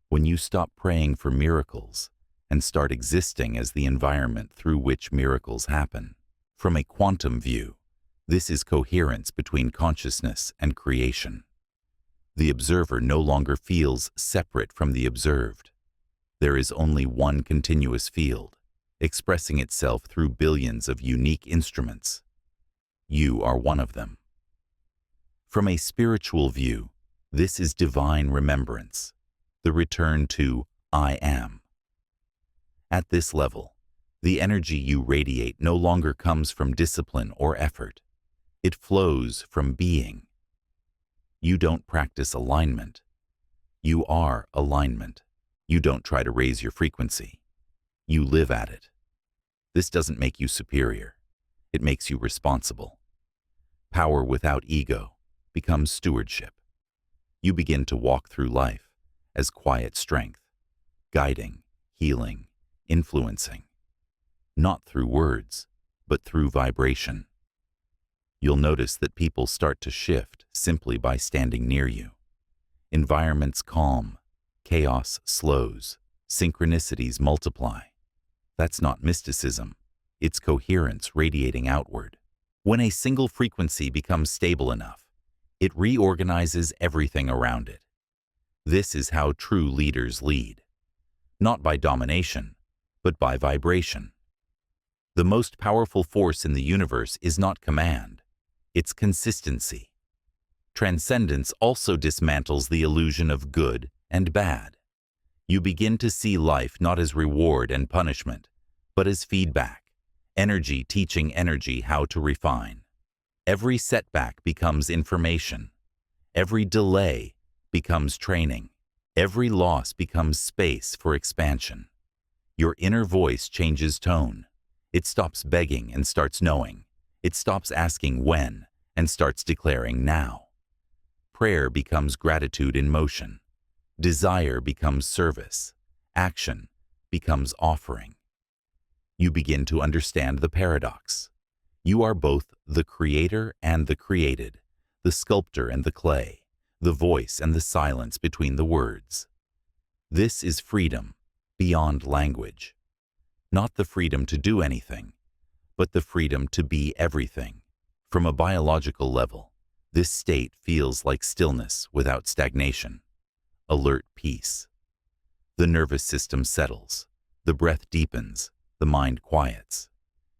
When you stop praying for miracles and start existing as the environment through which miracles happen. From a quantum view, this is coherence between consciousness and creation. The observer no longer feels separate from the observed. There is only one continuous field, expressing itself through billions of unique instruments. You are one of them. From a spiritual view, this is divine remembrance, the return to I am. At this level, the energy you radiate no longer comes from discipline or effort. It flows from being. You don't practice alignment. You are alignment. You don't try to raise your frequency. You live at it. This doesn't make you superior. It makes you responsible. Power without ego becomes stewardship. You begin to walk through life as quiet strength, guiding, healing, influencing. Not through words, but through vibration. You'll notice that people start to shift simply by standing near you. Environments calm, chaos slows, synchronicities multiply. That's not mysticism, it's coherence radiating outward. When a single frequency becomes stable enough, it reorganizes everything around it. This is how true leaders lead. Not by domination, but by vibration. The most powerful force in the universe is not command, it's consistency. Transcendence also dismantles the illusion of good and bad. You begin to see life not as reward and punishment, but as feedback, energy teaching energy how to refine. Every setback becomes information. Every delay becomes training. Every loss becomes space for expansion. Your inner voice changes tone. It stops begging and starts knowing. It stops asking when and starts declaring now. Prayer becomes gratitude in motion. Desire becomes service. Action becomes offering. You begin to understand the paradox. You are both the creator and the created, the sculptor and the clay, the voice and the silence between the words. This is freedom beyond language. Not the freedom to do anything, but the freedom to be everything. From a biological level, this state feels like stillness without stagnation, alert peace. The nervous system settles, the breath deepens, the mind quiets.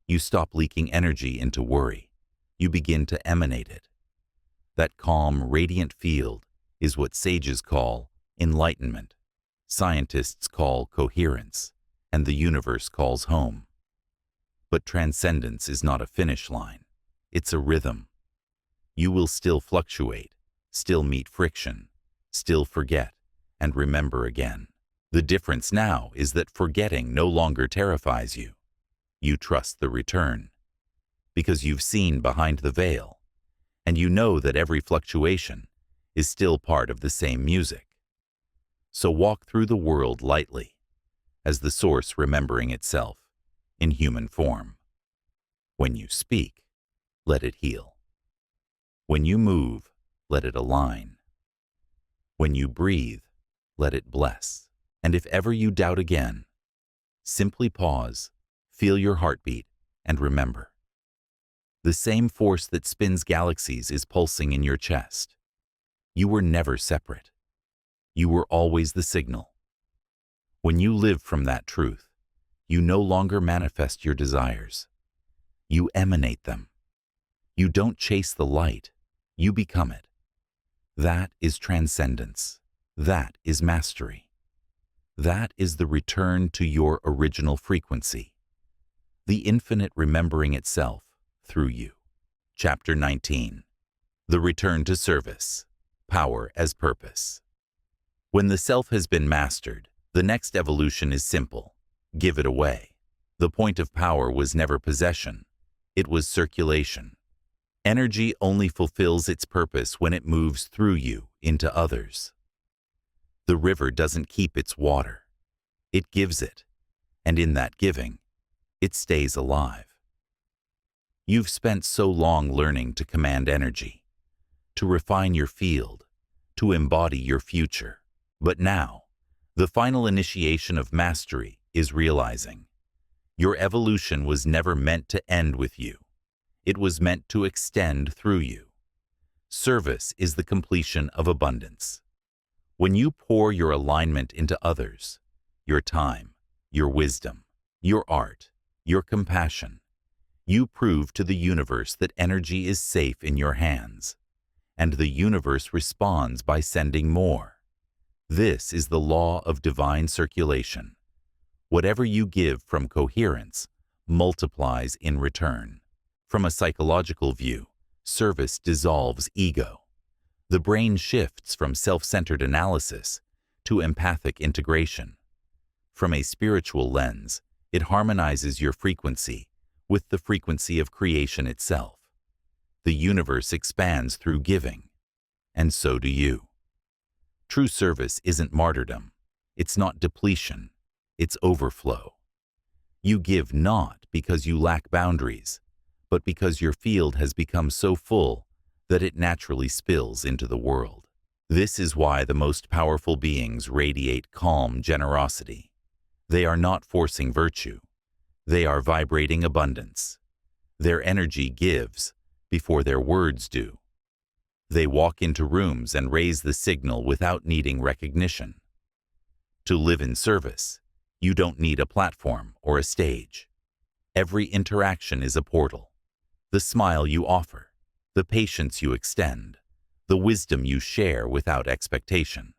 You stop leaking energy into worry. You begin to emanate it. That calm, radiant field is what sages call enlightenment, scientists call coherence, and the universe calls home. But transcendence is not a finish line. It's a rhythm. You will still fluctuate, still meet friction, still forget, and remember again. The difference now is that forgetting no longer terrifies you. You trust the return, because you've seen behind the veil, and you know that every fluctuation is still part of the same music. So walk through the world lightly, as the source remembering itself in human form. When you speak, let it heal. When you move, let it align. When you breathe, let it bless. And if ever you doubt again, simply pause, feel your heartbeat, and remember. The same force that spins galaxies is pulsing in your chest. You were never separate. You were always the signal. When you live from that truth, you no longer manifest your desires. You emanate them. You don't chase the light, you become it. That is transcendence. That is mastery. That is the return to your original frequency, the infinite remembering itself through you. Chapter 19. The Return to Service. Power as Purpose. When the self has been mastered, the next evolution is simple. Give it away. The point of power was never possession. It was circulation. Energy only fulfills its purpose when it moves through you into others. The river doesn't keep its water. It gives it, and in that giving, it stays alive. You've spent so long learning to command energy, to refine your field, to embody your future. But now, the final initiation of mastery is realizing your evolution was never meant to end with you. It was meant to extend through you. Service is the completion of abundance. When you pour your alignment into others, your time, your wisdom, your art, your compassion, you prove to the universe that energy is safe in your hands, and the universe responds by sending more. This is the law of divine circulation. Whatever you give from coherence multiplies in return. From a psychological view, service dissolves ego. The brain shifts from self-centered analysis to empathic integration. From a spiritual lens, it harmonizes your frequency with the frequency of creation itself. The universe expands through giving, and so do you. True service isn't martyrdom. It's not depletion. It's overflow. You give not because you lack boundaries, but because your field has become so full that it naturally spills into the world. This is why the most powerful beings radiate calm generosity. They are not forcing virtue. They are vibrating abundance. Their energy gives before their words do. They walk into rooms and raise the signal without needing recognition. To live in service, you don't need a platform or a stage. Every interaction is a portal. The smile you offer, the patience you extend, the wisdom you share without expectation.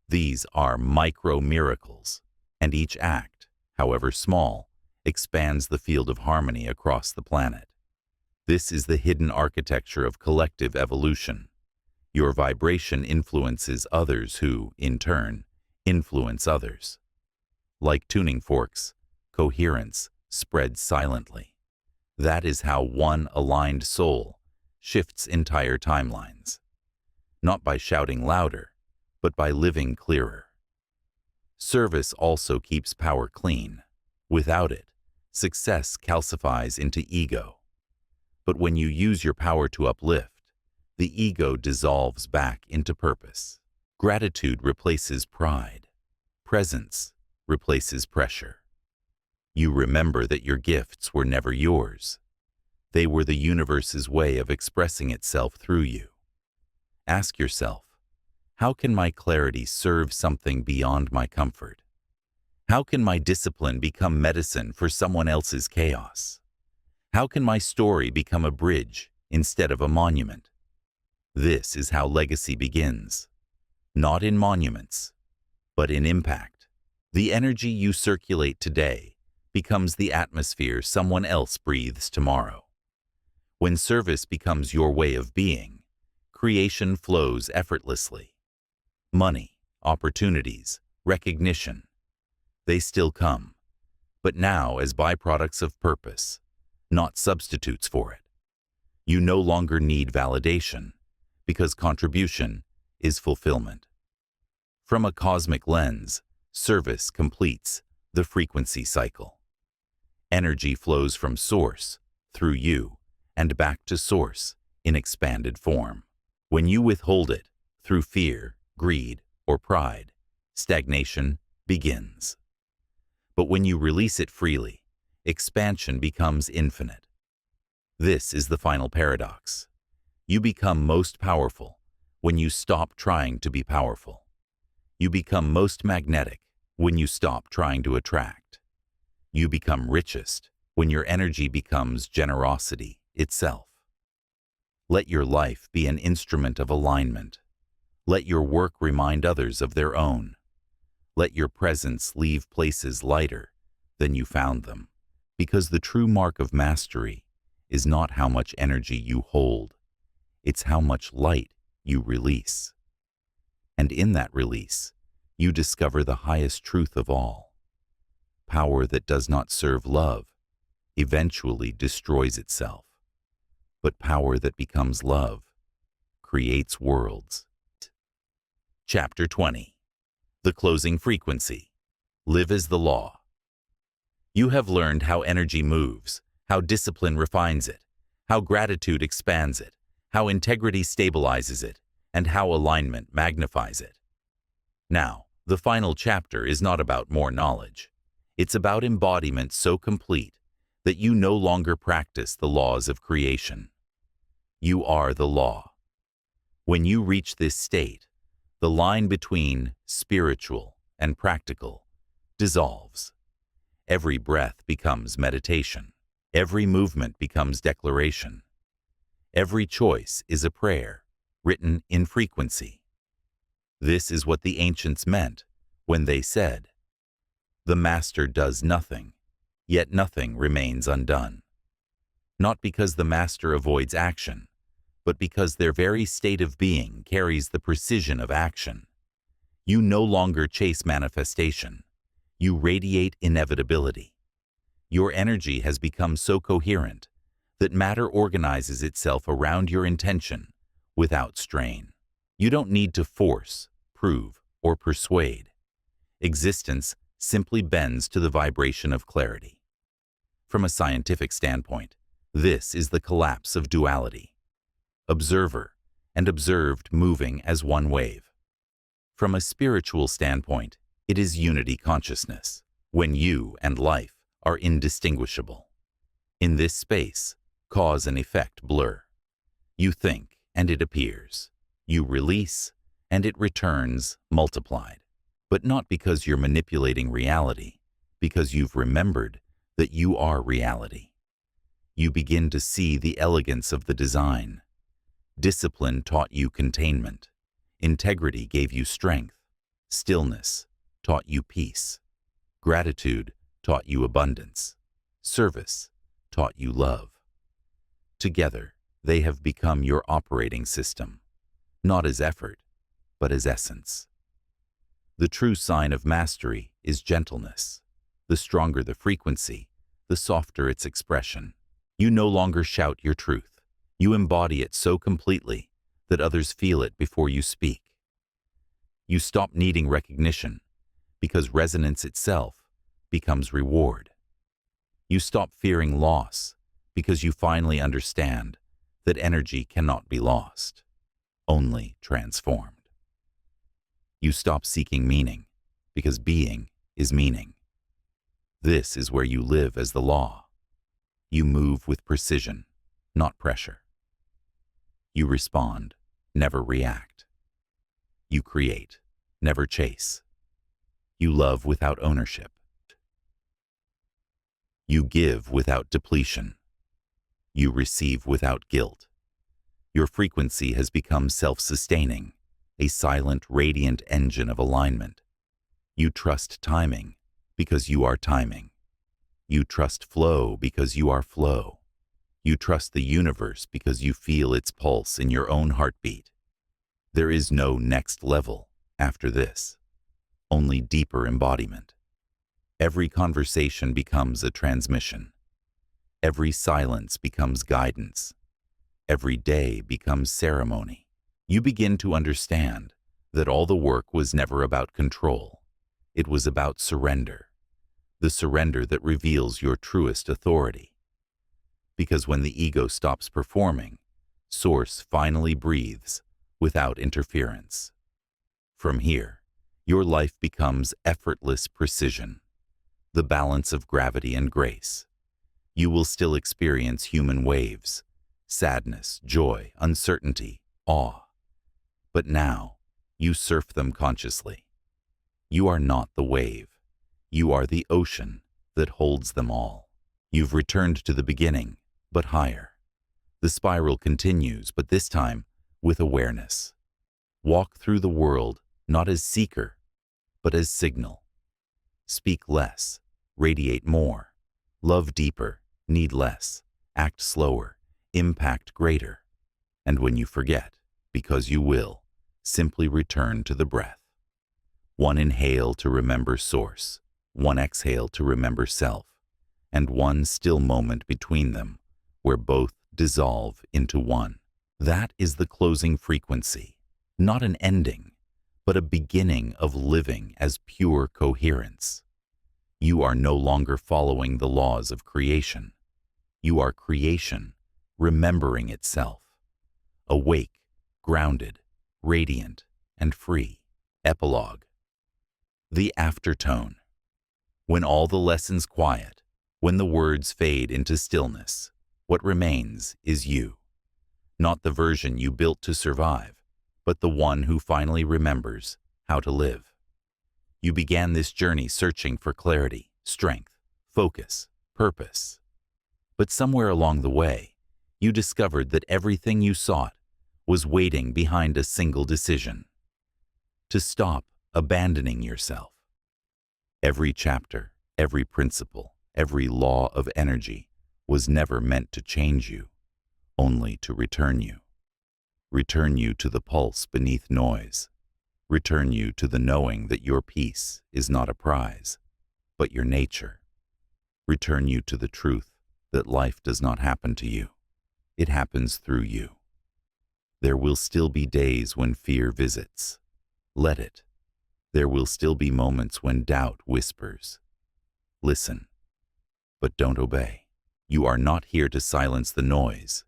These are micro-miracles, and each act, however small, expands the field of harmony across the planet. This is the hidden architecture of collective evolution. Your vibration influences others who, in turn, influence others. Like tuning forks, coherence spreads silently. That is how one aligned soul shifts entire timelines. Not by shouting louder, but by living clearer. Service also keeps power clean. Without it, success calcifies into ego. But when you use your power to uplift, the ego dissolves back into purpose. Gratitude replaces pride. Presence replaces pressure. You remember that your gifts were never yours. They were the universe's way of expressing itself through you. Ask yourself, how can my clarity serve something beyond my comfort? How can my discipline become medicine for someone else's chaos? How can my story become a bridge instead of a monument? This is how legacy begins. Not in monuments, but in impact. The energy you circulate today becomes the atmosphere someone else breathes tomorrow. When service becomes your way of being, creation flows effortlessly. Money, opportunities, recognition, they still come, but now as byproducts of purpose, not substitutes for it. You no longer need validation, because contribution is fulfillment. From a cosmic lens, service completes the frequency cycle. Energy flows from source, through you, and back to source in expanded form. When you withhold it, through fear, greed, or pride, stagnation begins. But when you release it freely, expansion becomes infinite. This is the final paradox. You become most powerful when you stop trying to be powerful. You become most magnetic when you stop trying to attract. You become richest when your energy becomes generosity itself. Let your life be an instrument of alignment. Let your work remind others of their own. Let your presence leave places lighter than you found them, because the true mark of mastery is not how much energy you hold, it's how much light you release. And in that release, you discover the highest truth of all. Power that does not serve love eventually destroys itself, but power that becomes love creates worlds. Chapter 20. The Closing Frequency. Live as the Law. You have learned how energy moves, how discipline refines it, how gratitude expands it, how integrity stabilizes it, and how alignment magnifies it. Now, the final chapter is not about more knowledge. It's about embodiment so complete that you no longer practice the laws of creation. You are the law. When you reach this state, the line between spiritual and practical dissolves. Every breath becomes meditation. Every movement becomes declaration. Every choice is a prayer, written in frequency. This is what the ancients meant when they said, "The master does nothing, yet nothing remains undone." Not because the master avoids action, but because their very state of being carries the precision of action. You no longer chase manifestation. You radiate inevitability. Your energy has become so coherent that matter organizes itself around your intention without strain. You don't need to force, prove, or persuade. Existence simply bends to the vibration of clarity. From a scientific standpoint, this is the collapse of duality. Observer and observed moving as one wave. From a spiritual standpoint, it is unity consciousness, when you and life are indistinguishable. In this space, cause and effect blur. You think, and it appears. You release, and it returns multiplied. But not because you're manipulating reality, because you've remembered that you are reality. You begin to see the elegance of the design. Discipline taught you containment. Integrity gave you strength. Stillness taught you peace. Gratitude taught you abundance. Service taught you love. Together, they have become your operating system, not as effort, but as essence. The true sign of mastery is gentleness. The stronger the frequency, the softer its expression. You no longer shout your truth. You embody it so completely that others feel it before you speak. You stop needing recognition because resonance itself becomes reward. You stop fearing loss because you finally understand that energy cannot be lost, only transformed. You stop seeking meaning because being is meaning. This is where you live as the law. You move with precision, not pressure. You respond, never react. You create, never chase. You love without ownership. You give without depletion. You receive without guilt. Your frequency has become self-sustaining, a silent, radiant engine of alignment. You trust timing because you are timing. You trust flow because you are flow. You trust the universe because you feel its pulse in your own heartbeat. There is no next level after this, only deeper embodiment. Every conversation becomes a transmission. Every silence becomes guidance. Every day becomes ceremony. You begin to understand that all the work was never about control. It was about surrender, the surrender that reveals your truest authority. Because when the ego stops performing, Source finally breathes without interference. From here, your life becomes effortless precision, the balance of gravity and grace. You will still experience human waves, sadness, joy, uncertainty, awe. But now, you surf them consciously. You are not the wave. You are the ocean that holds them all. You've returned to the beginning, but higher. The spiral continues, but this time with awareness. Walk through the world not as seeker, but as signal. Speak less, radiate more. Love deeper, need less. Act slower, impact greater. And when you forget, because you will, simply return to the breath. One inhale to remember source, one exhale to remember self, and one still moment between them, where both dissolve into one. That is the closing frequency, not an ending, but a beginning of living as pure coherence. You are no longer following the laws of creation. You are creation, remembering itself. Awake, grounded, radiant, and free. Epilogue. The aftertone. When all the lessons quiet, when the words fade into stillness, what remains is you. Not the version you built to survive, but the one who finally remembers how to live. You began this journey searching for clarity, strength, focus, purpose. But somewhere along the way, you discovered that everything you sought was waiting behind a single decision: to stop abandoning yourself. Every chapter, every principle, every law of energy was never meant to change you, only to return you. Return you to the pulse beneath noise. Return you to the knowing that your peace is not a prize, but your nature. Return you to the truth that life does not happen to you. It happens through you. There will still be days when fear visits. Let it. There will still be moments when doubt whispers. Listen, but don't obey. You are not here to silence the noise.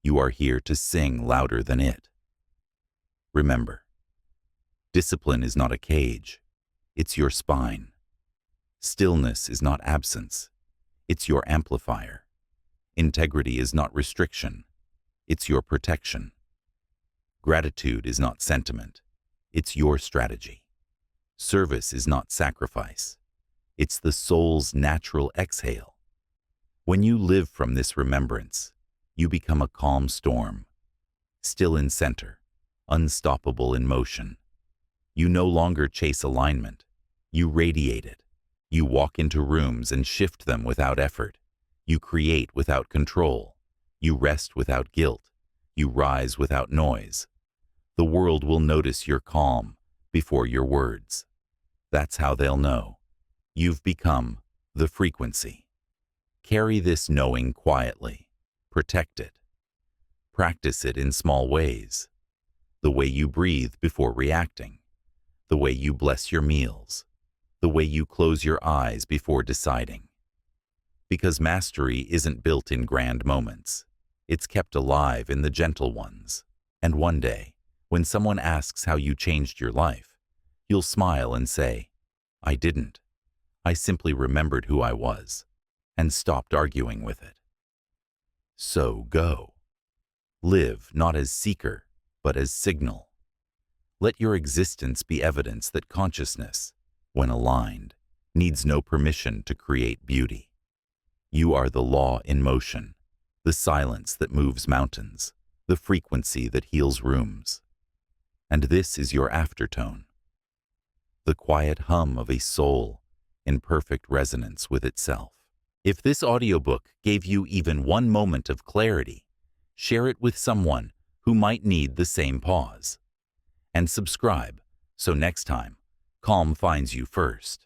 You are here to sing louder than it. Remember, discipline is not a cage. It's your spine. Stillness is not absence. It's your amplifier. Integrity is not restriction. It's your protection. Gratitude is not sentiment. It's your strategy. Service is not sacrifice. It's the soul's natural exhale. When you live from this remembrance, you become a calm storm, still in center, unstoppable in motion. You no longer chase alignment. You radiate it. You walk into rooms and shift them without effort. You create without control. You rest without guilt. You rise without noise. The world will notice your calm before your words. That's how they'll know. You've become the frequency. Carry this knowing quietly. protect it. Practice it in small ways. The way you breathe before reacting. The way you bless your meals. The way you close your eyes before deciding. Because mastery isn't built in grand moments. It's kept alive in the gentle ones. And one day, when someone asks how you changed your life, you'll smile and say, "I didn't. I simply remembered who I was and stopped arguing with it." So go. Live not as seeker, but as signal. Let your existence be evidence that consciousness, when aligned, needs no permission to create beauty. You are the law in motion, the silence that moves mountains, the frequency that heals rooms. And this is your aftertone, the quiet hum of a soul in perfect resonance with itself. If this audiobook gave you even one moment of clarity, share it with someone who might need the same pause. And subscribe so next time, calm finds you first.